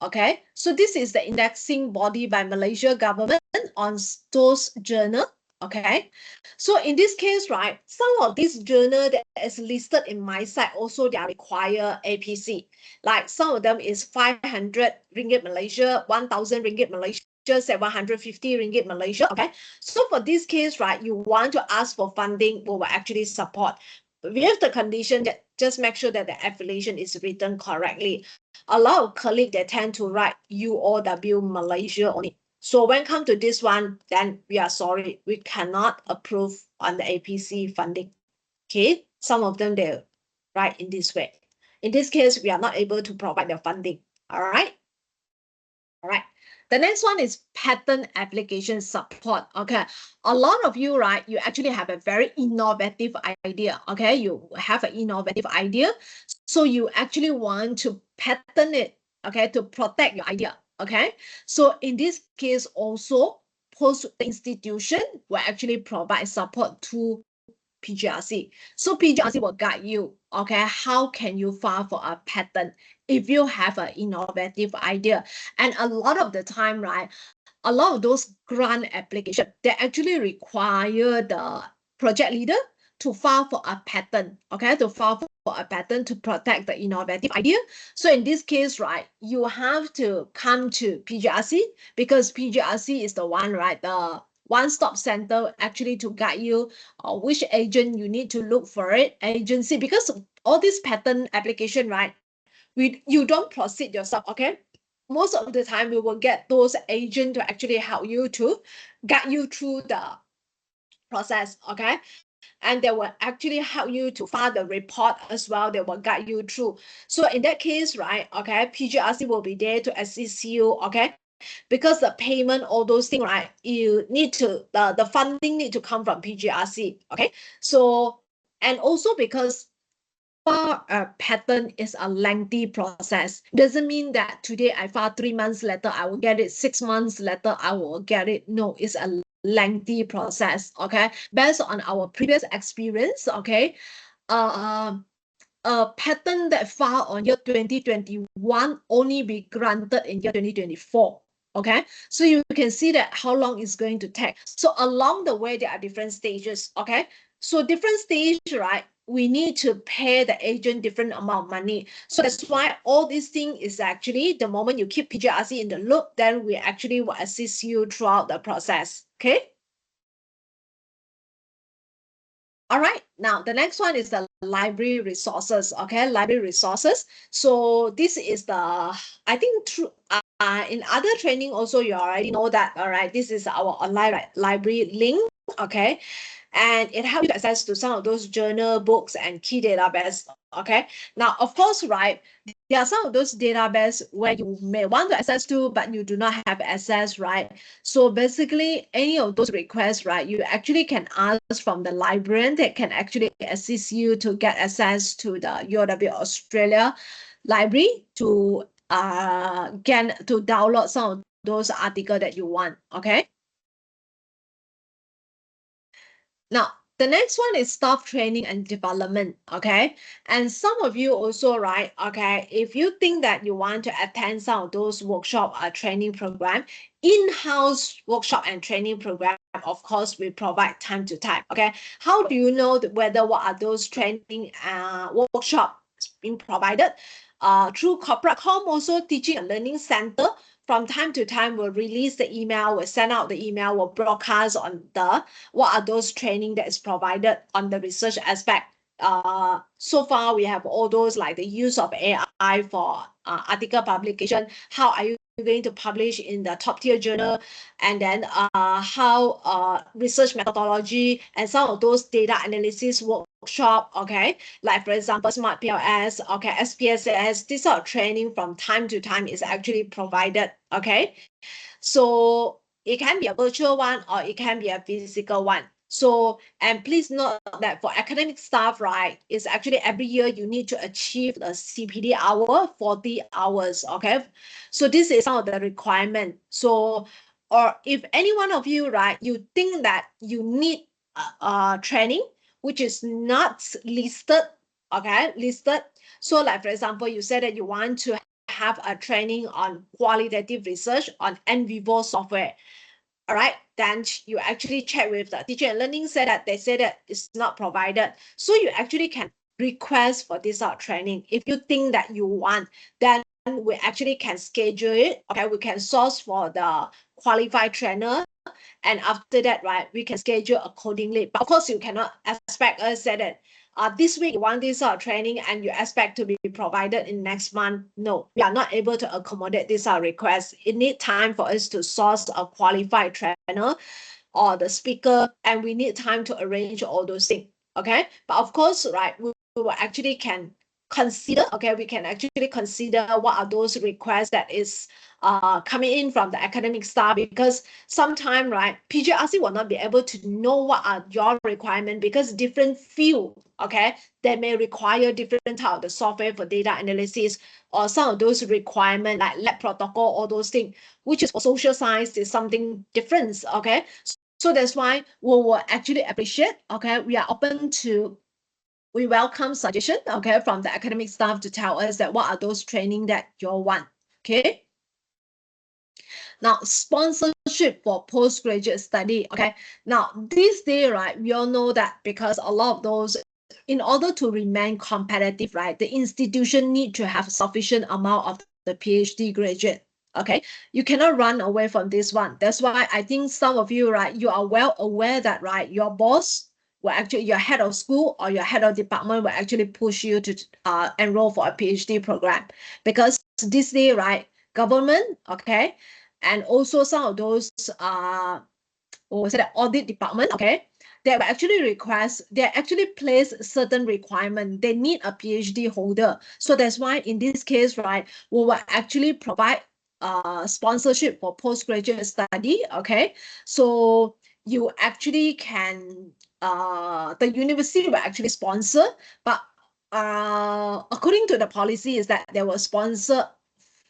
Okay, so this is the indexing body by Malaysia government on those journal. Okay, so in this case, right, some of these journal that is listed in MySite also they require APC. Like some of them is 500 ringgit Malaysia, 1,000 ringgit Malaysia, 750 ringgit Malaysia. Okay, so for this case, right, you want to ask for funding, we will actually support. With the condition that just make sure that the affiliation is written correctly. A lot of colleagues, they tend to write UOW Malaysia only. So when come to this one, then we are sorry, we cannot approve on the APC funding. Okay, some of them they write in this way. In this case, we are not able to provide the funding. All right. All right. The next one is patent application support. Okay. A lot of you, right, you actually have a very innovative idea. Okay. You have an innovative idea. So you actually want to patent it, okay, to protect your idea. Okay. So in this case, also, post institution will actually provide support to PGRC. So PGRC will guide you, okay, how can you file for a patent if you have an innovative idea. And a lot of the time, right, a lot of those grant applications, they actually require the project leader to file for a patent, okay, to file for a patent to protect the innovative idea. So in this case, right, you have to come to PGRC, because PGRC is the one, right, the one-stop center actually to guide you which agent you need to look for it, agency, because all this patent application, right, you don't proceed yourself, okay? Most of the time, we will get those agents to actually help you to guide you through the process, okay? And they will actually help you to file the report as well. They will guide you through. So in that case, right, okay, PGRC will be there to assist you, okay? Because the payment, all those things, right, you need to, the funding need to come from PGRC, okay? So, and also because a patent is a lengthy process. Doesn't mean that today I file 3 months later, I will get it 6 months later, I will get it. No, it's a lengthy process, okay? Based on our previous experience, okay? A patent that filed on year 2021 only be granted in year 2024. Okay, so you can see that how long it's going to take. So along the way, there are different stages. Okay, so different stage, right? We need to pay the agent different amount of money. So that's why all these thing is actually the moment you keep PGRC in the loop, then we actually will assist you throughout the process. Okay. All right, now the next one is the library resources. Okay, library resources. So this is the, I think through in other training also you already know that. All right, this is our online library link. Okay, and it helps you access to some of those journal books and key database. Okay, now of course, right, there are some of those database where you may want to access to, but you do not have access, right? So basically, any of those requests, right, you actually can ask from the librarian that can actually assist you to get access to the UOW Australia library to get to download some of those articles that you want. Okay. Now, the next one is staff training and development, okay? And some of you also, right, okay, if you think that you want to attend some of those workshop training program, in-house workshop and training program, of course, we provide time to time, okay? How do you know whether what are those training workshops being provided? Through corporate home, also teaching and learning center, from time to time, we'll release the email, we'll send out the email, we'll broadcast on the what are those training that is provided on the research aspect. So far, we have all those like the use of AI for article publication. How are you going to publish in the top tier journal? And then how research methodology and some of those data analysis workshop, okay? Like for example, Smart PLS, okay, SPSS, this sort of training from time to time is actually provided, okay? So it can be a virtual one or it can be a physical one. So, and please note that for academic staff, right, it's actually every year you need to achieve a CPD hour, 40 hours, okay? So this is some of the requirement. So, or if any one of you, right, you think that you need training, which is not listed, okay, listed. So like, for example, you said that you want to have a training on qualitative research on NVivo software. All right, then you actually check with the teacher and learning said that they said that it's not provided. So you actually can request for this sort of training. If you think that you want, then we actually can schedule it. Okay, we can source for the qualified trainer. And after that, right, we can schedule accordingly. But of course, you cannot expect us that this week you want this sort of training and you expect to be provided in next month. No, we are not able to accommodate this sort of request. It need time for us to source a qualified trainer or the speaker, and we need time to arrange all those things. Okay, but of course, right, we will actually can consider. Okay, we can actually consider what are those requests that is coming in from the academic staff, because sometime, right, PGRC will not be able to know what are your requirements because different field, okay, they may require different type of the software for data analysis or some of those requirements like lab protocol, all those things, which is for social science is something different, okay? So that's why we will actually appreciate, okay, we are open to, we welcome suggestion, okay, from the academic staff to tell us that what are those training that you all want, okay? Now, sponsorship for postgraduate study, okay? Now, this day, right, we all know that because a lot of those, in order to remain competitive, right, the institution need to have sufficient amount of the PhD graduate, okay? You cannot run away from this one. That's why I think some of you, right, you are well aware that, right, your boss will actually, your head of school or your head of department will actually push you to enroll for a PhD program, because this day, right, government, okay, and also some of those what was it, audit department, okay, they will actually request, they actually place certain requirement. They need a PhD holder. So that's why in this case, right, we will actually provide sponsorship for postgraduate study, okay? So you actually can, the university will actually sponsor, but according to the policy is that they will sponsor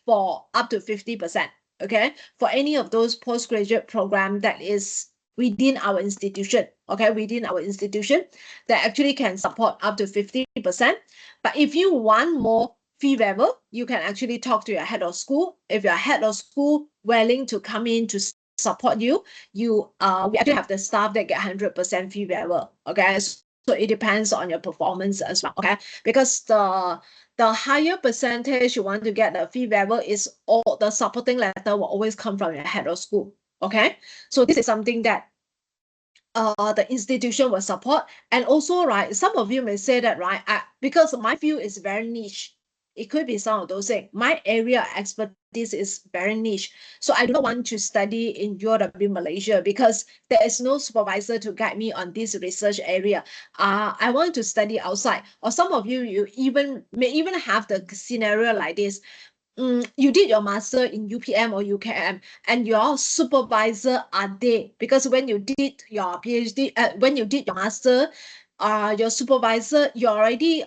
for up to 50%, okay, for any of those postgraduate program that is within our institution, okay, within our institution that actually can support up to 50%. But if you want more fee waiver, you can actually talk to your head of school. If your head of school willing to come in to support you, we actually have the staff that get 100% fee waiver. Okay, so it depends on your performance as well. Okay, because the higher percentage you want to get the fee waiver is all the supporting letter will always come from your head of school. Okay, so this is something that the institution will support. And also, right, some of you may say that, right, because my field is very niche, it could be some of those things. My area of expertise is very niche. So I do not want to study in UOW Malaysia because there is no supervisor to guide me on this research area. I want to study outside. Or some of you, may even have the scenario like this. You did your master in UPM or UKM and your supervisor are there because when you did your PhD, when you did your master, your supervisor, you already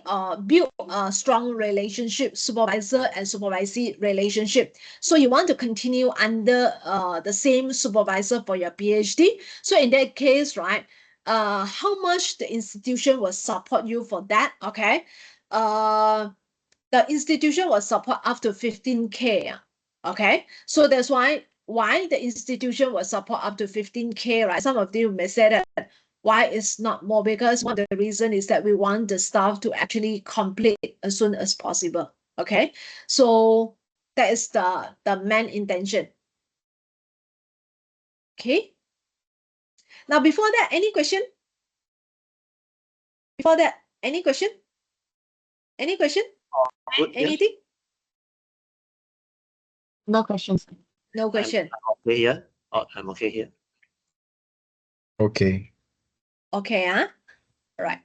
built a strong relationship, supervisor and supervisee relationship. So you want to continue under the same supervisor for your PhD. So in that case, right, how much the institution will support you for that, okay? The institution will support up to 15K. Okay, so that's why the institution will support up to 15K, right? Some of you may say that why it's not more, because one of the reason is that we want the staff to actually complete as soon as possible. Okay, so that is the main intention. Okay, now before that, any question? Before that, any question? Any question? Anything? Yes. No questions. No question. I'm okay here. Oh, I'm okay here. Okay. Okay, all right.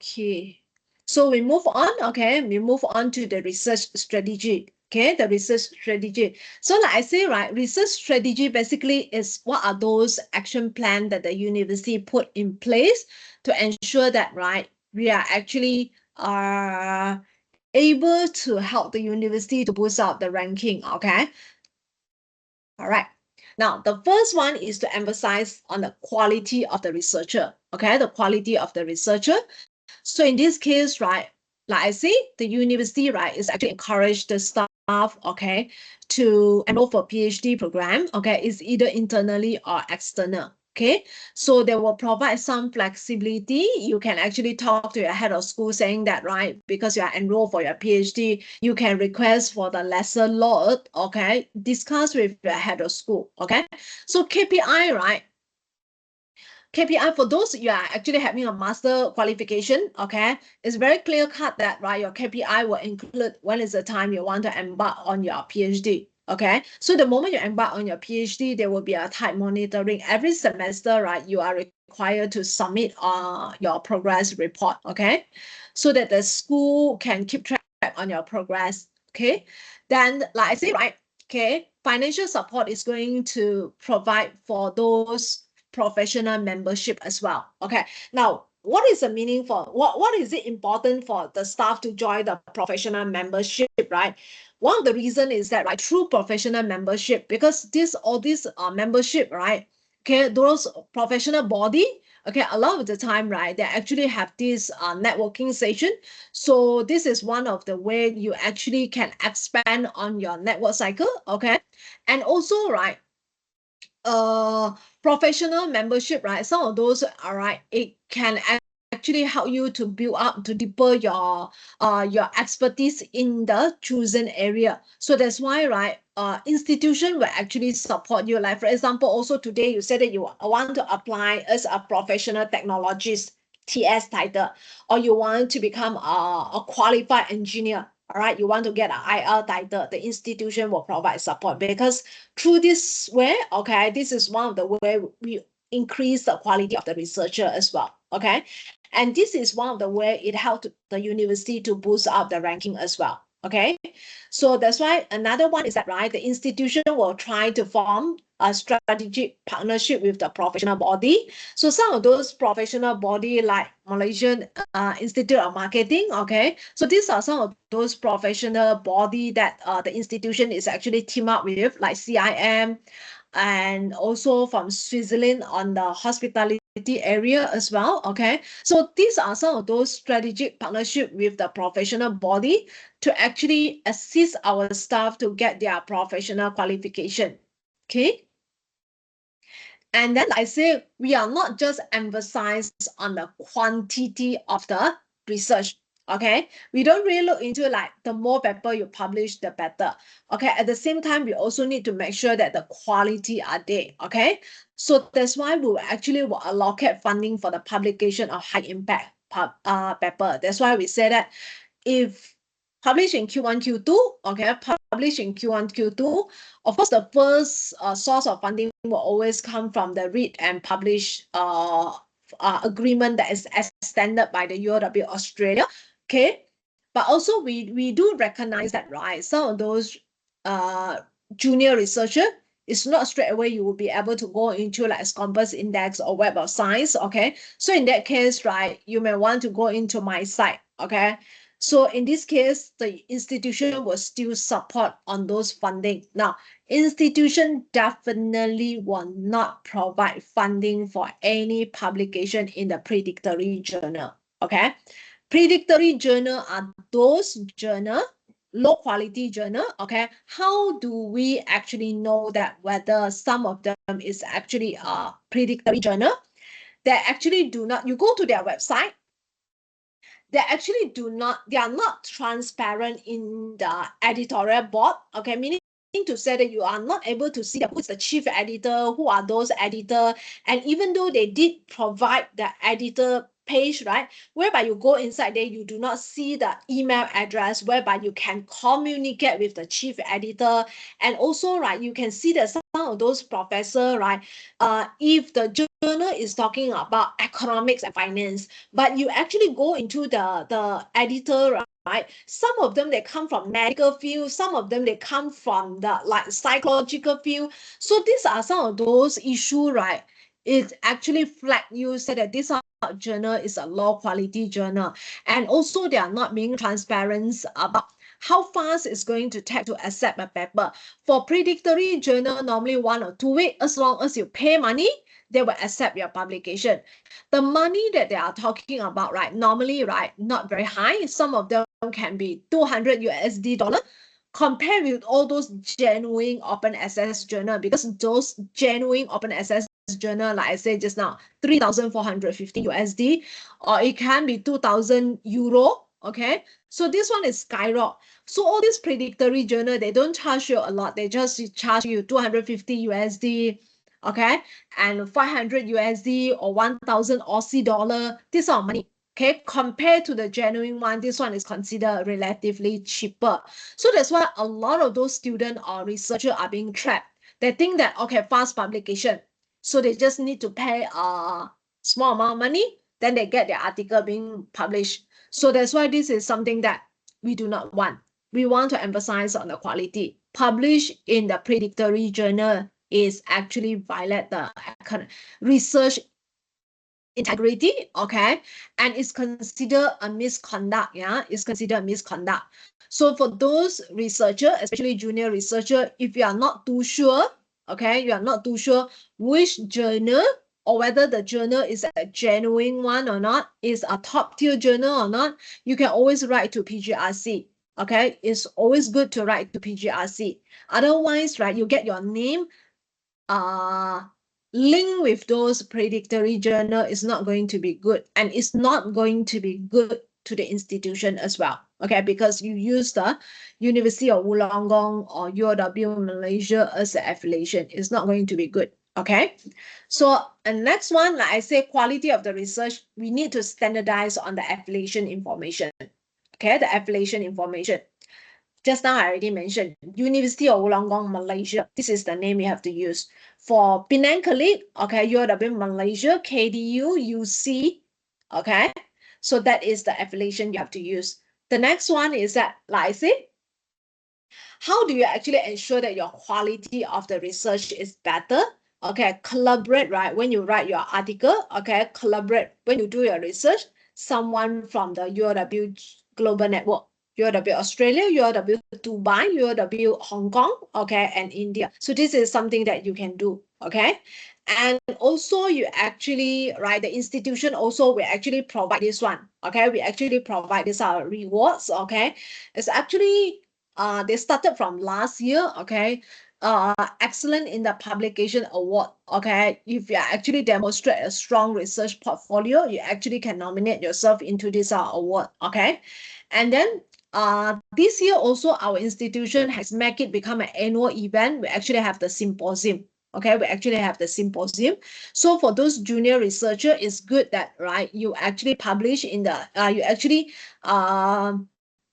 Okay, so we move on. Okay, we move on to the research strategy. Okay, the research strategy. So like I say, right, research strategy basically is what are those action plan that the university put in place to ensure that, right, we are actually able to help the university to boost up the ranking. Okay, all right. Now, the first one is to emphasize on the quality of the researcher. Okay, the quality of the researcher. So in this case, right, like I say, the university, right, is actually encourage the staff, okay, to enroll for PhD program, okay, is either internally or external. Okay, so they will provide some flexibility. You can actually talk to your head of school saying that, right, because you are enrolled for your PhD, you can request for the lesser load, okay, discuss with your head of school, okay. So KPI, right, KPI for those you are actually having a master qualification, okay, it's very clear cut that, right, your KPI will include when is the time you want to embark on your PhD, okay? So the moment you embark on your PhD, there will be a tight monitoring. Every semester, right, you are required to submit your progress report, okay? So that the school can keep track on your progress, okay? Then, like I say, right, okay, financial support is going to provide for those professional membership as well. Okay, now what is the meaning for what is it important for the staff to join the professional membership, right? One of the reason is that, right, through professional membership, because all this membership, right, okay, those professional body, okay, a lot of the time, right, they actually have this networking session. So this is one of the way you actually can expand on your network cycle, okay. And also, right, professional membership, right, some of those, all right, it can actually help you to build up, to deeper your expertise in the chosen area. So that's why, right, institution will actually support you. Like for example, also today you said that you want to apply as a professional technologist, TS title, or you want to become a qualified engineer, all right, you want to get an IR title, the institution will provide support, because through this way, okay, this is one of the way we increase the quality of the researcher as well, okay. And this is one of the way it helped the university to boost up the ranking as well, okay. So that's why another one is that, right, the institution will try to form a strategic partnership with the professional body. So some of those professional body like Malaysian Institute of Marketing, okay. So these are some of those professional body that the institution is actually team up with, like CIM, and also from Switzerland on the hospitality area as well. Okay, so these are some of those strategic partnership with the professional body to actually assist our staff to get their professional qualification. Okay. And then I say, we are not just emphasize on the quantity of the research. Okay, we don't really look into like the more paper you publish, the better. Okay, at the same time, we also need to make sure that the quality are there. Okay, so that's why we actually will allocate funding for the publication of high impact paper. That's why we say that if published in Q1, Q2, okay, published in Q1, Q2, of course, the first source of funding will always come from the read and publish agreement that is extended by the UOW Australia, okay? But also we do recognize that, right? Some of those junior researcher, it's not straight away you will be able to go into like Scopus Index or Web of Science, okay? So in that case, right, you may want to go into my site, okay? So in this case, the institution will still support on those funding. Now, institution definitely will not provide funding for any publication in the predictory journal, okay? Predictory journal are those journal, low quality journal, okay? How do we actually know that whether some of them is actually a predictory journal? They actually do not, you go to their website, they actually they are not transparent in the editorial board, okay? Meaning to say that you are not able to see who's the chief editor, who are those editor, and even though they did provide the editor page, right, whereby you go inside there, you do not see the email address whereby you can communicate with the chief editor. And also, right, you can see that some of those professor, right, if the journal is talking about economics and finance, but you actually go into the editor, right? Some of them, they come from medical field. Some of them, they come from the like psychological field. So these are some of those issues, right? It actually flag you, say that this journal is a low quality journal. And also they are not being transparent about how fast it's going to take to accept a paper. For predictory journal, normally 1 or 2 weeks, as long as you pay money, they will accept your publication. The money that they are talking about, right, normally, right, not very high. Some of them can be 200 USD dollar compared with all those genuine open access journal, because those genuine open access journal, like I said just now, 3,450 USD, or it can be 2,000 euro. Okay, so this one is skyrocket. So all these predictory journal, they don't charge you a lot. They just charge you 250 USD, okay, and 500 USD or 1,000 Aussie dollar. This are money. Okay, compared to the genuine one, this one is considered relatively cheaper. So that's why a lot of those students or researchers are being trapped. They think that, okay, fast publication, so they just need to pay a small amount of money, then they get their article being published. So that's why this is something that we do not want. We want to emphasize on the quality. Publish in the predictory journal is actually violate the research integrity, okay, and it's considered a misconduct. Yeah, it's considered a misconduct. So for those researcher, especially junior researcher, if you are not too sure, okay, you are not too sure which journal or whether the journal is a genuine one or not, is a top tier journal or not, you can always write to PGRC. Okay, it's always good to write to PGRC. Otherwise, right, you get your name link with those predictory journal is not going to be good, and it's not going to be good to the institution as well. Okay, because you use the University of Wollongong or UOW Malaysia as an affiliation. It's not going to be good. Okay, so and next one, like I say, quality of the research, we need to standardize on the affiliation information. Okay, the affiliation information. Just now I already mentioned University of Wollongong, Malaysia. This is the name you have to use. For Penang Colleague, okay, UOW Malaysia, KDU, UC, okay? So that is the affiliation you have to use. The next one is that, like I said, how do you actually ensure that your quality of the research is better? Okay, collaborate, right? When you write your article, okay, collaborate. When you do your research, someone from the UOW Global Network, UOW Australia, UOW Dubai, UOW Hong Kong, okay, and India. So this is something that you can do, okay? And also you actually, right, the institution also will actually provide this one, okay? We actually provide these rewards, okay? It's actually, they started from last year, okay? Excellent in the publication award, okay? If you actually demonstrate a strong research portfolio, you actually can nominate yourself into this award, okay? And then this year also our institution has made it become an annual event. We actually have the symposium. Okay, we actually have the symposium. So for those junior researcher, it's good that, right, you actually publish in the, you actually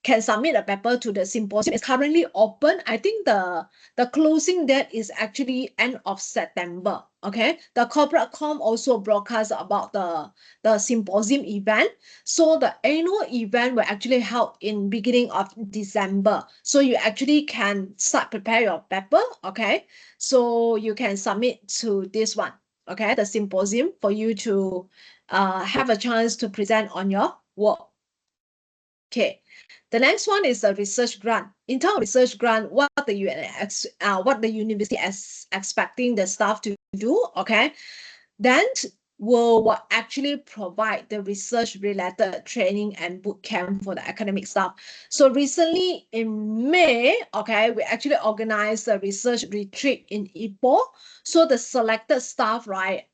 can submit a paper to the symposium. It's currently open. I think the closing date is actually end of September. Okay, the corporate com also broadcast about the symposium event. So the annual event will actually held in beginning of December. So you actually can start prepare your paper. Okay, so you can submit to this one, okay, the symposium, for you to have a chance to present on your work. Okay, the next one is the research grant. In terms of research grant, what the university is expecting the staff to do, okay, then will actually provide the research related training and boot camp for the academic staff. So recently in May, okay, we actually organized a research retreat in Ipoh. So the selected staff, right,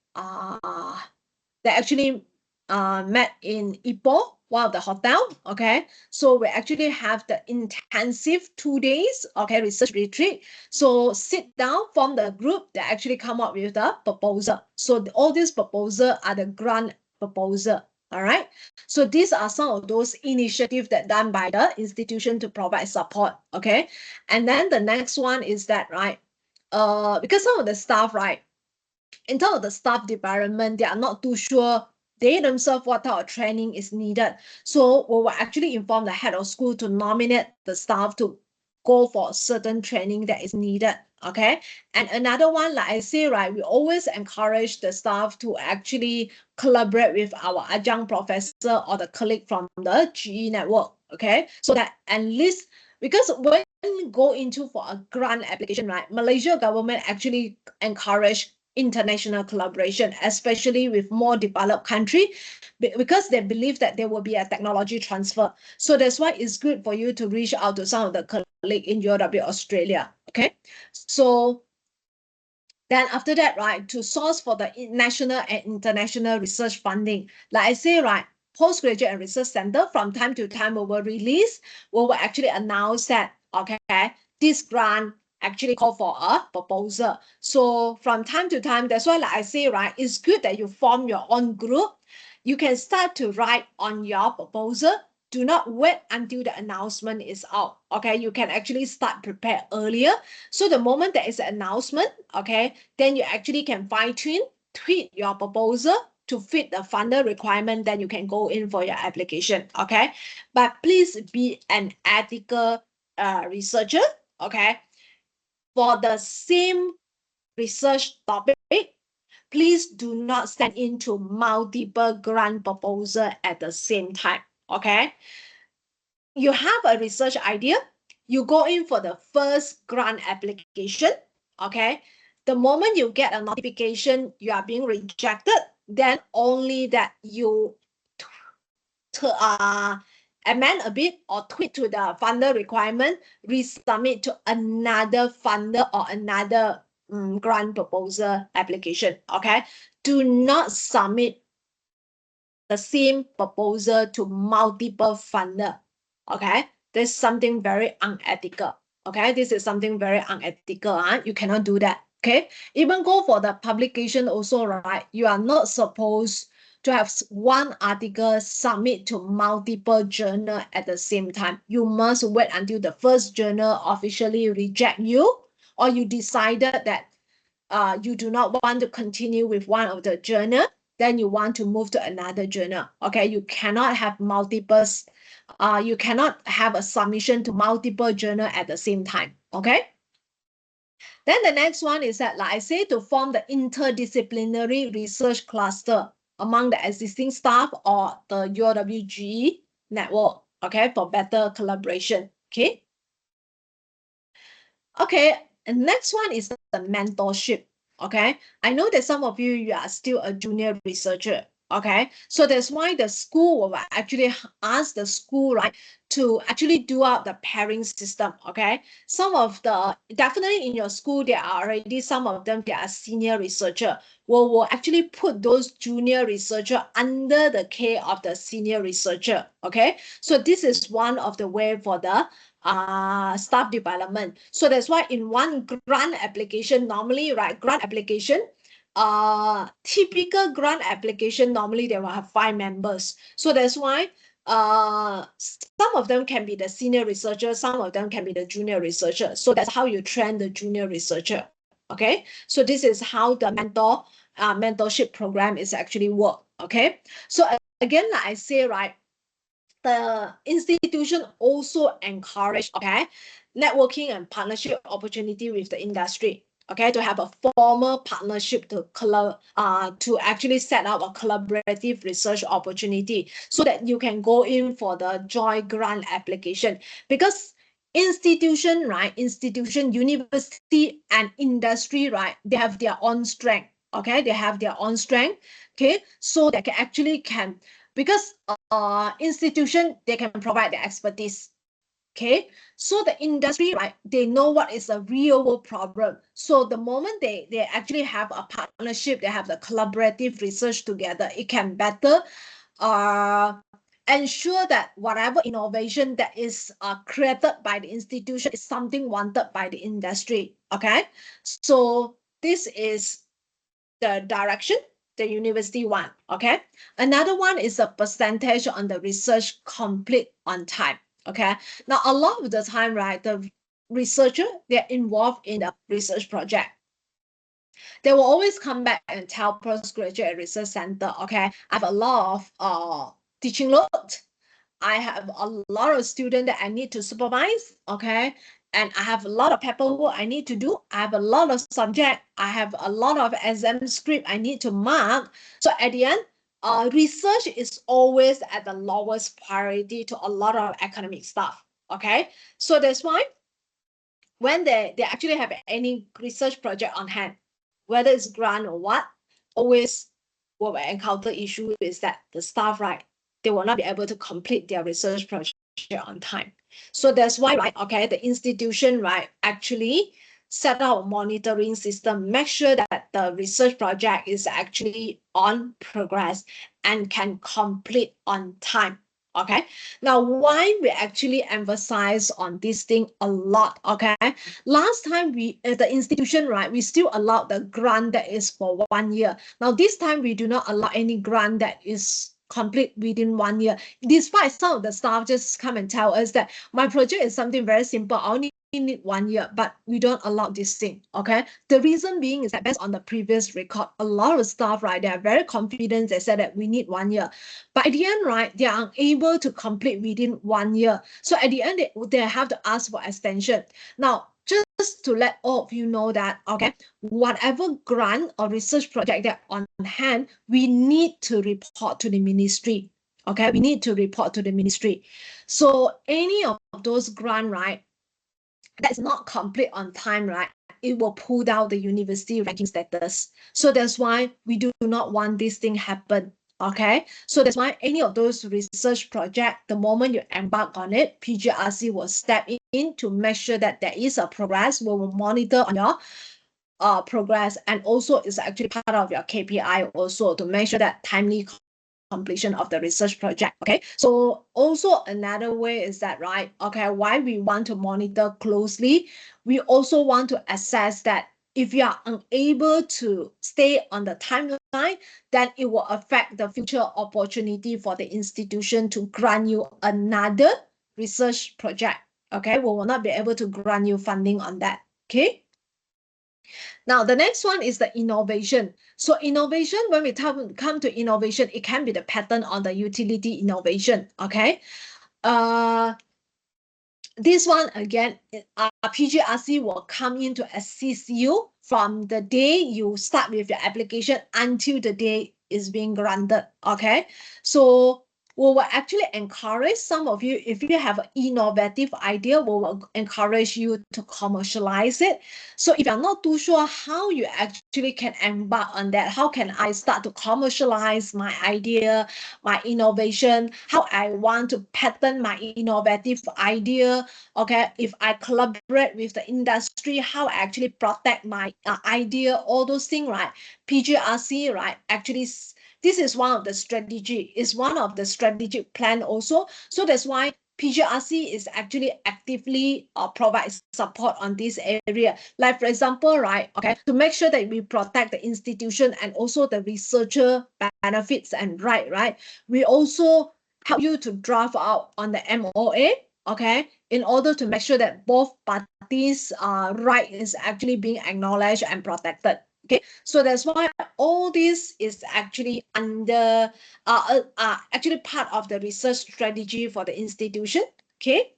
they actually met in Ipoh, one of the hotel, okay? So we actually have the intensive 2 days, okay, research retreat. So sit down, form the group that actually come up with the proposal. So all these proposals are the grant proposal, all right? So these are some of those initiatives that done by the institution to provide support, okay? And then the next one is that, right, because some of the staff, right, in terms of the staff development, they are not too sure they themselves what type of training is needed. So we will actually inform the head of school to nominate the staff to go for certain training that is needed. Okay. And another one, like I say, right, we always encourage the staff to actually collaborate with our adjunct professor or the colleague from the GE network. Okay. So that at least, because when you go into for a grant application, right, Malaysia government actually encourage international collaboration, especially with more developed country, because they believe that there will be a technology transfer. So that's why it's good for you to reach out to some of the colleagues in UW Australia. Okay, so then after that, right, to source for the national and international research funding, like I say, right, Postgraduate and Research Center from time to time we will actually announce that, okay, this grant actually call for a proposal. So from time to time, that's why, like I say, right, it's good that you form your own group. You can start to write on your proposal. Do not wait until the announcement is out. Okay, you can actually start prepare earlier. So the moment there is an announcement, okay, then you actually can tweak your proposal to fit the funder requirement, then you can go in for your application, okay? But please be an ethical researcher, okay? For the same research topic, please do not send into multiple grant proposal at the same time, okay? You have a research idea, you go in for the first grant application, okay? The moment you get a notification you are being rejected, then only that you amend a bit or tweak to the funder requirement, resubmit to another funder or another grant proposal application, okay? Do not submit the same proposal to multiple funder, okay? This is something very unethical, okay? This is something very unethical, you cannot do that, okay? Even go for the publication also, right? You are not supposed to have one article submit to multiple journal at the same time. You must wait until the first journal officially reject you, or you decided that you do not want to continue with one of the journal, then you want to move to another journal. Okay, you cannot have multiples. You cannot have a submission to multiple journal at the same time. Okay. Then the next one is that, like I say, to form the interdisciplinary research cluster among the existing staff or the UWG network. Okay, for better collaboration. Okay. Okay, and next one is the mentorship. Okay, I know that some of you are still a junior researcher. Okay, so that's why the school will actually ask the school, right, to actually do out the pairing system. Okay, some of the definitely in your school there are already some of them, they are senior researcher. Will actually put those junior researcher under the care of the senior researcher. Okay, so this is one of the way for the staff development. So that's why in one grant application, normally, right, grant application, typical grant application, normally they will have 5 members. So that's why some of them can be the senior researcher, some of them can be the junior researcher. So that's how you train the junior researcher. Okay, so this is how the mentorship program is actually work. Okay, so again, like I say, right, the institution also encourage, okay, networking and partnership opportunity with the industry, okay, to have a formal partnership to actually set up a collaborative research opportunity so that you can go in for the joint grant application. Because institution, university and industry, right, they have their own strength. Okay, they have their own strength. Okay, so they can because institution, they can provide the expertise. Okay, so the industry, right, they know what is a real world problem. So the moment they actually have a partnership, they have the collaborative research together, it can better ensure that whatever innovation that is created by the institution is something wanted by the industry. Okay, so this is the direction the university want. Okay, another one is a percentage on the research complete on time. Okay, now a lot of the time, right, the researcher, they're involved in the research project, they will always come back and tell postgraduate research center, okay, I have a lot of teaching load, I have a lot of students that I need to supervise, okay? And I have a lot of paperwork I need to do. I have a lot of subject. I have a lot of exam script I need to mark. So at the end, research is always at the lowest priority to a lot of academic staff, okay? So that's why when they actually have any research project on hand, whether it's grant or what, always what we encounter issue is that the staff, right, they will not be able to complete their research project on time. So that's why, right, okay, the institution, right, actually set out a monitoring system, make sure that the research project is actually on progress and can complete on time. Okay, now why we actually emphasize on this thing a lot. Okay, last time we the institution, right, we still allowed the grant that is for 1 year. Now this time we do not allow any grant that is complete within 1 year, despite some of the staff just come and tell us that my project is something very simple, I only need 1 year, but we don't allow this thing. Okay, the reason being is that based on the previous record, a lot of staff, right, they are very confident, they said that we need 1 year, but at the end, right, they are unable to complete within 1 year. So at the end, they have to ask for extension. Now, just to let all of you know that, okay, whatever grant or research project that on hand, we need to report to the ministry. Okay, we need to report to the ministry. So any of those grant, right, that's not complete on time, right, it will pull down the university ranking status. So that's why we do not want this thing happen. Okay, so that's why any of those research project, the moment you embark on it, PGRC will step in to make sure that there is a progress. We will monitor on your progress, and also is actually part of your KPI also to make sure that timely completion of the research project. Okay, so also another way is that, right, okay, why we want to monitor closely, we also want to assess that if you are unable to stay on the timeline, then it will affect the future opportunity for the institution to grant you another research project. Okay, we will not be able to grant you funding on that. Okay, now, the next one is the innovation. So innovation, when we come to innovation, it can be the pattern on the utility innovation, okay? This one, again, PGRC will come in to assist you from the day you start with your application until the day is being granted, okay? So we will actually encourage some of you, if you have an innovative idea, we will encourage you to commercialize it. So if you're not too sure how you actually can embark on that, how can I start to commercialize my idea, my innovation, how I want to patent my innovative idea, okay, if I collaborate with the industry, how I actually protect my idea, all those things, right? PGRC, right, actually this is one of the strategy, is one of the strategic plan also. So that's why PGRC is actually actively provides support on this area. Like for example, right, okay, to make sure that we protect the institution and also the researcher benefits and right, we also help you to draft out on the MOA, okay, in order to make sure that both parties' right is actually being acknowledged and protected. Okay, so that's why all this is actually under actually part of the research strategy for the institution. Okay,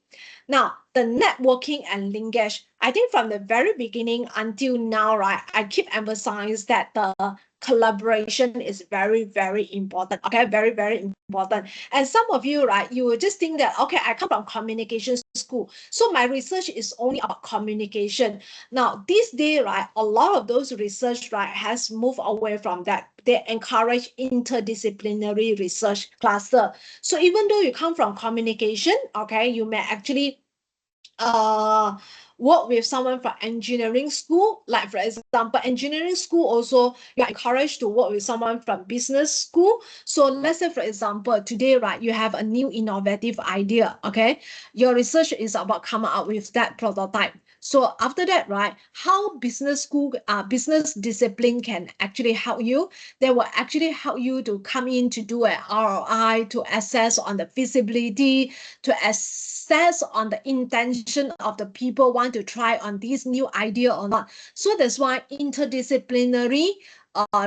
now the networking and linkage, I think from the very beginning until now, right, I keep emphasizing that the collaboration is very, very important. Okay, very, very important. And some of you, right, you will just think that, okay, I come from communication school, so my research is only about communication. Now this day, right, a lot of those research, right, has moved away from that. They encourage interdisciplinary research cluster. So even though you come from communication, okay, you may actually work with someone from engineering school. Like for example, engineering school also, you are encouraged to work with someone from business school. So let's say for example, today, right, you have a new innovative idea, okay, your research is about coming up with that prototype. So after that, right, how business school, business discipline can actually help you. They will actually help you to come in to do an ROI, to assess on the feasibility, to assess on the intention of the people want to try on this new idea or not. So that's why interdisciplinary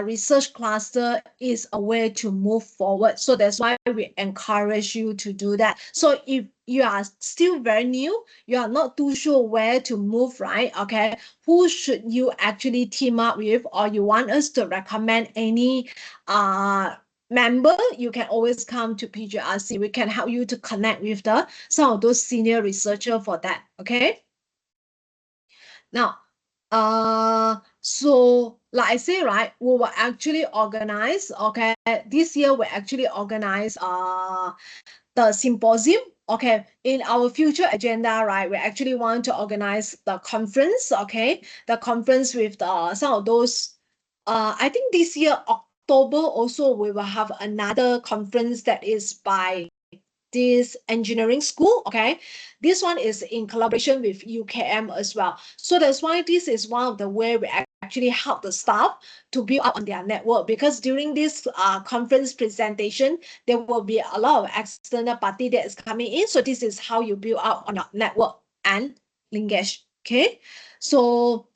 research cluster is a way to move forward. So that's why we encourage you to do that. So if you are still very new, you are not too sure where to move, right? Okay, who should you actually team up with, or you want us to recommend any member, you can always come to PGRC. We can help you to connect with some of those senior researcher for that. Okay. Now, so like I say, right, we will actually organize. Okay, this year we actually organize the symposium. Okay, in our future agenda, right, we actually want to organize the conference. Okay, the conference with some of those. I think this year October also we will have another conference that is by this engineering school. Okay, this one is in collaboration with UKM as well. So that's why this is one of the way we actually help the staff to build up on their network, because during this conference presentation, there will be a lot of external party that is coming in. So this is how you build up on your network and linkage. Okay, so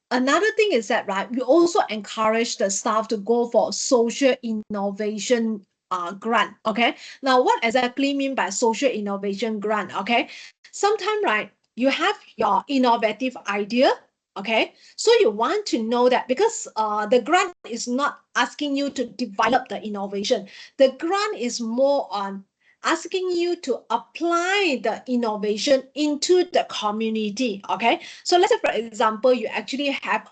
another thing is that, right, we also encourage the staff to go for social innovation grant. Okay, now what exactly mean by social innovation grant? Okay, sometimes, right, you have your innovative idea. Okay, so you want to know that, because the grant is not asking you to develop the innovation. The grant is more on asking you to apply the innovation into the community. Okay, so let's say for example, you actually have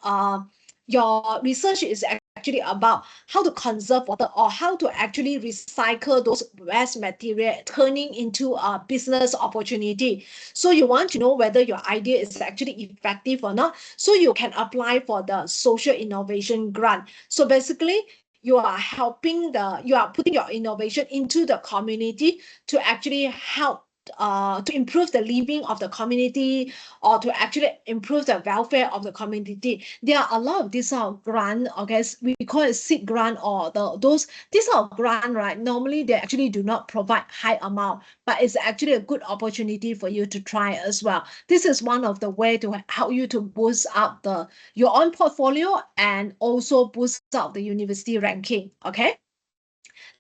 your research is actually about how to conserve water, or how to actually recycle those waste material, turning into a business opportunity. So you want to know whether your idea is actually effective or not. So you can apply for the social innovation grant. So basically, you are you are putting your innovation into the community to actually help to improve the living of the community, or to actually improve the welfare of the community. There are a lot of these grant, okay, we call it seed grant, or these are grant, right? Normally they actually do not provide high amount, but it's actually a good opportunity for you to try as well. This is one of the way to help you to boost up your own portfolio, and also boost up the university ranking. Okay.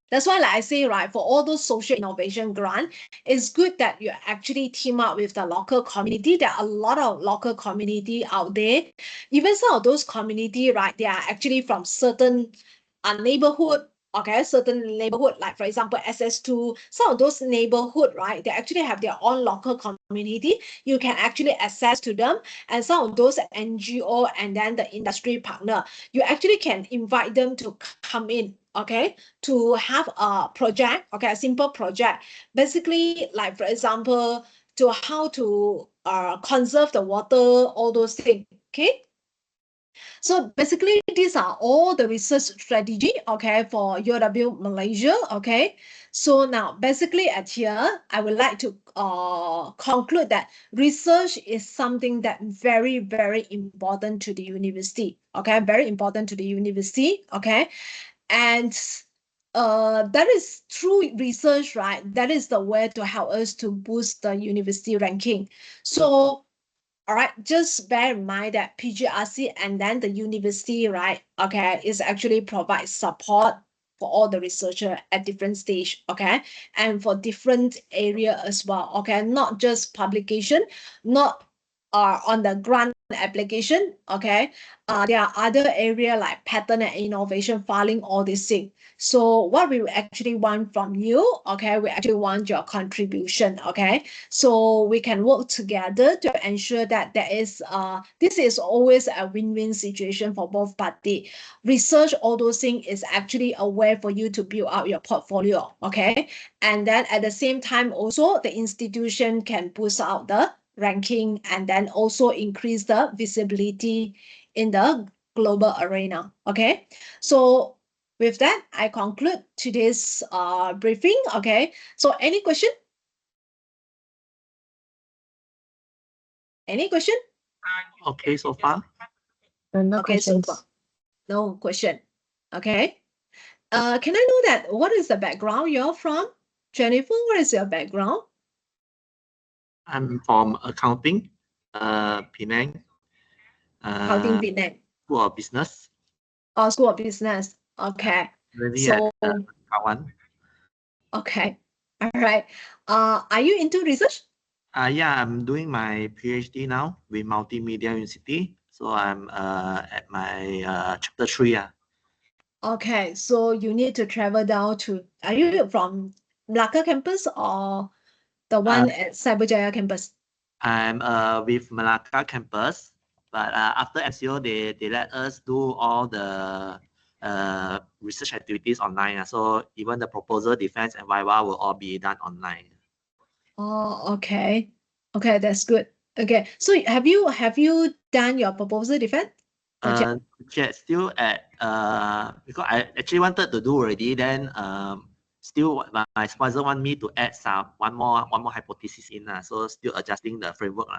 That's why, like I say, right, for all those social innovation grant, it's good that you actually team up with the local community. There are a lot of local community out there. Even some of those community, right, they are actually from certain neighborhood, okay, certain neighborhood, like for example, SS2, some of those neighborhood, right, they actually have their own local community. You can actually access to them, and some of those NGO and then the industry partner, you actually can invite them to come in, okay, to have a project, okay, a simple project. Basically, like for example, to how to conserve the water, all those things, okay? So basically, these are all the research strategy, okay, for UW Malaysia, okay. So now, basically at here, I would like to conclude that research is something that very, very important to the university, okay, very important to the university, okay. And that is through research, right? That is the way to help us to boost the university ranking. So all right, just bear in mind that PGRC and then the university, right, okay, is actually provide support for all the researcher at different stage, okay, and for different area as well, okay, not just publication, not on the grant application, okay, there are other area like patent and innovation filing, all these things. So what we actually want from you, okay, we actually want your contribution, okay, so we can work together to ensure that there is this is always a win-win situation for both parties. Research, all those things is actually a way for you to build out your portfolio, okay, and then at the same time also the institution can boost out the ranking and then also increase the visibility in the global arena, okay. So with that, I conclude today's briefing, okay. So any question? Any question? Okay, so far. No Okay, so questions. far, no question. Okay. Can I know that what is the background you're from? Jennifer, what is your background? I'm from accounting, Penang, Accounting Penang, School of Business. or School of Business. Okay. Really So, at Taiwan. okay. All right. Are you into research? Yeah, I'm doing my PhD now with Multimedia University. So I'm at my chapter 3. Okay. So you need to travel down to, are you from Malacca campus or the one at Cyberjaya campus? I'm with Malacca campus, but after MCO, they let us do all the research activities online. So even the proposal, defense, and Viva will all be done online. Oh, okay. Okay, that's good. Okay. So have you done your proposal defense project? Still at because I actually wanted to do already. Then still my sponsor want me to add one more hypothesis in. So still adjusting the framework.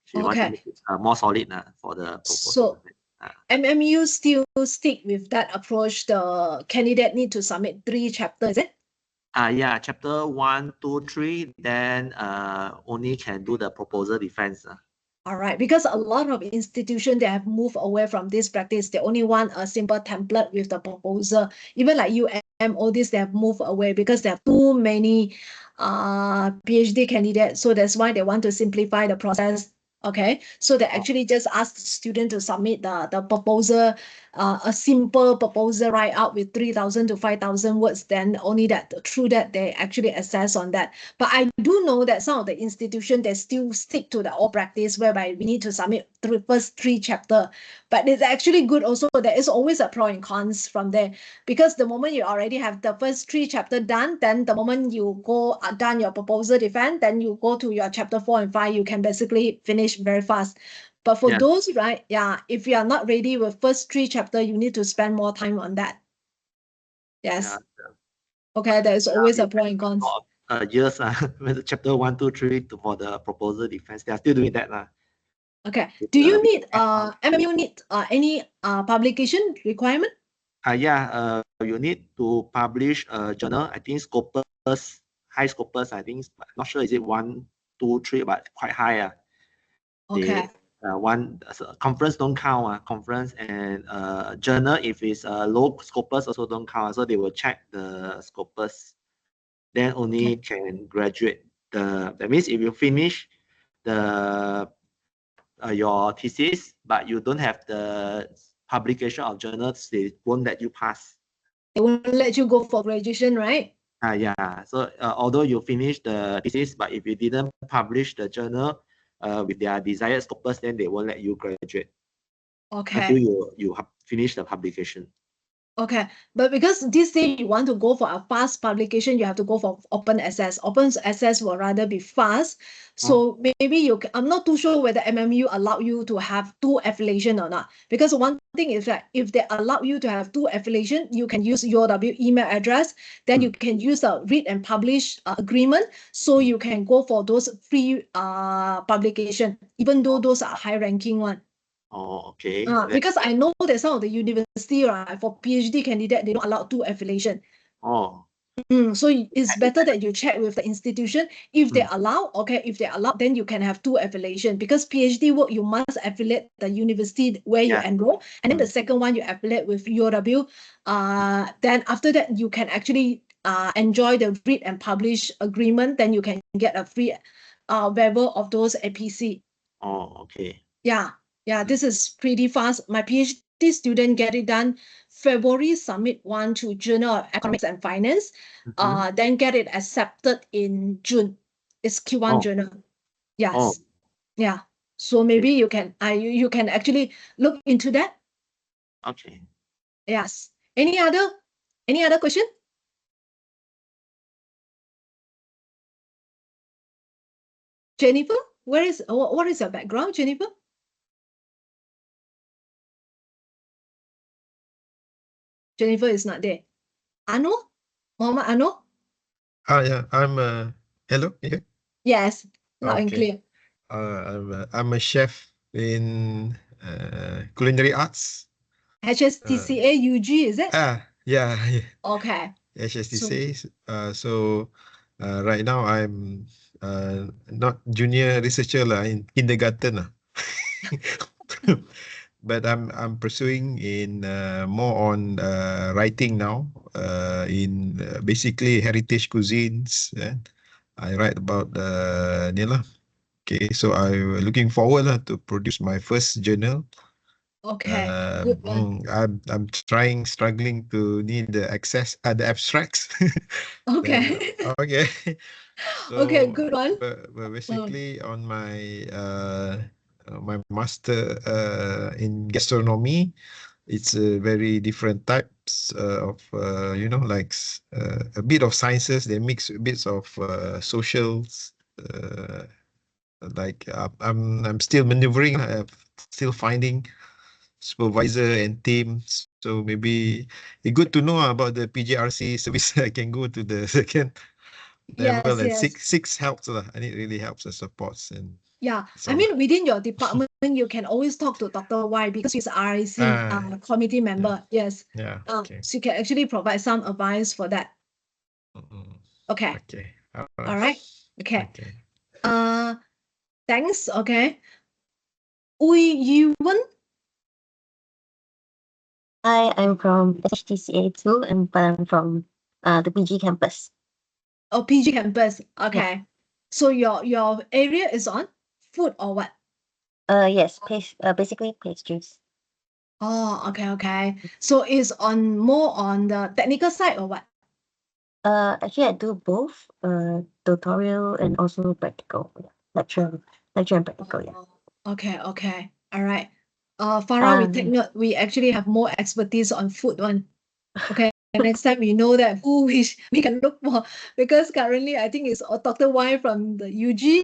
She want to Okay. make it more solid for the proposal. So MMU still stick with that approach. The candidate need to submit 3 chapters, is it? Yeah, chapter 1, 2, 3. Then only can do the proposal defense. All right, because a lot of institutions they have moved away from this practice. They only want a simple template with the proposal. Even like UM, all this they have moved away because there are too many PhD candidates. So that's why they want to simplify the process. Okay, so they actually just ask the student to submit the proposal, a simple proposal write out with 3,000 to 5,000 words. Then only that through that they actually assess on that. But I do know that some of the institutions they still stick to the old practice whereby we need to submit the first 3 chapters. But it's actually good also. There is always a pro and cons from there, because the moment you already have the first 3 chapters done, then the moment you go done your proposal defense, then you go to your chapter 4 and 5, you can basically finish very fast. But for those, right, yeah, if you are not ready with first 3 chapters, you need to spend more time on that. Yes. Okay, there is always a pro and cons. Years chapter 1, 2, 3 for the proposal defense. They are still doing that. Okay. Do you need MMU need any publication requirement? Yeah, you need to publish a journal. I think Scopus, high Scopus, I think, not sure is it 1, 2, 3, but quite high. Okay. One conference don't count. Conference and journal, if it's low Scopus, also don't count. So they will check the Scopus, then only can graduate. That means if you finish the your thesis, but you don't have the publication of journals, they won't let you pass. They won't let you go for graduation, right? Yeah. So although you finish the thesis, but if you didn't publish the journal with their desired scopus, then they won't let you graduate until Okay. you finish the publication. Okay, but because this day you want to go for a fast publication, you have to go for open access. Open access will rather be fast. So maybe I'm not too sure whether MMU allow you to have two affiliation or not. Because one thing is that if they allow you to have two affiliation, you can use your email address. Then you can use a read and publish agreement. So you can go for those free publication, even though those are high ranking one. Oh, okay. Because I know that some of the university, right, for PhD candidate, they don't allow two affiliation. Oh, So it's better that you check with the institution. If they allow, okay, if they allow, then you can have two affiliation. Because PhD work, you must affiliate the university where you yeah. enroll. And then the second one, you affiliate with UOW. Then after that, you can actually enjoy the read and publish agreement. Then you can get a free waiver of those APC. Oh, okay. Yeah, this is pretty fast. My PhD student get it done February, submit one to Journal of Economics and Finance, then get it accepted in June. It's Q1 Oh. journal. Yes. Oh. Yeah. So maybe you can you can actually look into that. Okay. Yes. Any other question? Jennifer, what is your background, Jennifer? Jennifer is not there. Anwar? Muhammad Anwar? Yeah, I'm hello, yeah. Yes, loud and Okay. clear. I'm a chef in culinary arts. HSTCA UG, is it? Yeah. Okay. HSTCA. So right now I'm not junior researcher lah, in kindergarten lah. But I'm pursuing in more on writing now in basically heritage cuisines. I write about ni lah. Okay, so I'm looking forward to produce my first journal. Okay, good one. I'm struggling to need the access the abstracts. Okay. Okay. So, Okay, good one. But basically on my my master in gastronomy, it's a very different types of like a bit of sciences. They mix bits of socials. Like I'm still maneuvering, still finding supervisor and teams. So maybe it's good to know about the PGRC service. I can go to the second level, and Yes. six helps lah. And it really helps and supports. And Yeah, so, I mean, within your department, you can always talk to Dr. Y because she's RIC committee member. Yes. yeah. Okay. So you can actually provide some advice for that. Okay. Okay. All right. Okay. Thanks. Okay. Uy Yuan. Hi, I'm from HTCA too, and but I'm from the PG campus. Oh, PG campus. Okay. So your area is on food or what? Yes, basically pastries. Oh, okay. So it's more on the technical side or what? Actually I do both tutorial and also practical. Lecture and practical, yeah. Okay. All right. Farah, we take note. We actually have more expertise on food one. Okay. Next time we know that who we can look for, because currently I think it's Dr. Y from the UG,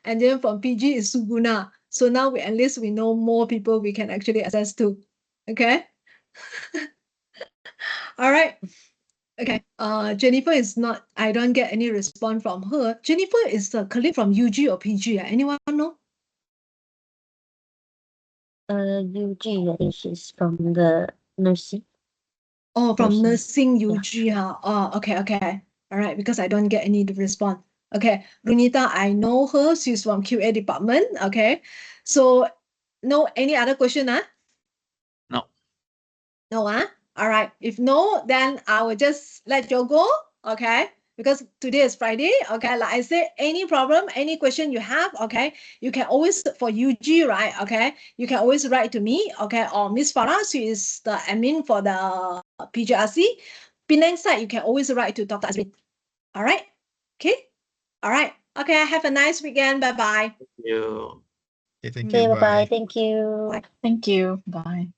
and then from PG is Suguna. So now at least we know more people we can actually access to. Okay. All right. Okay. Jennifer is not. I don't get any response from her. Jennifer is a colleague from UG or PG. Anyone know? UG, I think she's from the nursing. Oh, from nursing UG, huh? Oh, okay. All right, because I don't get any response. Okay, Runita, I know her. She's from QA department. Okay, so no, any other question, huh? No. No, huh? All right. If no, then I will just let you go. Okay. because today is Friday. Okay, like I said, any problem, any question you have, okay, you can always, for UG, right? Okay, you can always write to me, okay, or Miss Farah, who is the admin for the PGRC. Penang side, you can always write to Dr. Azmin. All right, okay, all right, okay. Have a nice weekend. Bye bye. Thank you. Okay, thank Okay, you. bye-bye. Bye. Thank you. Thank you. Bye.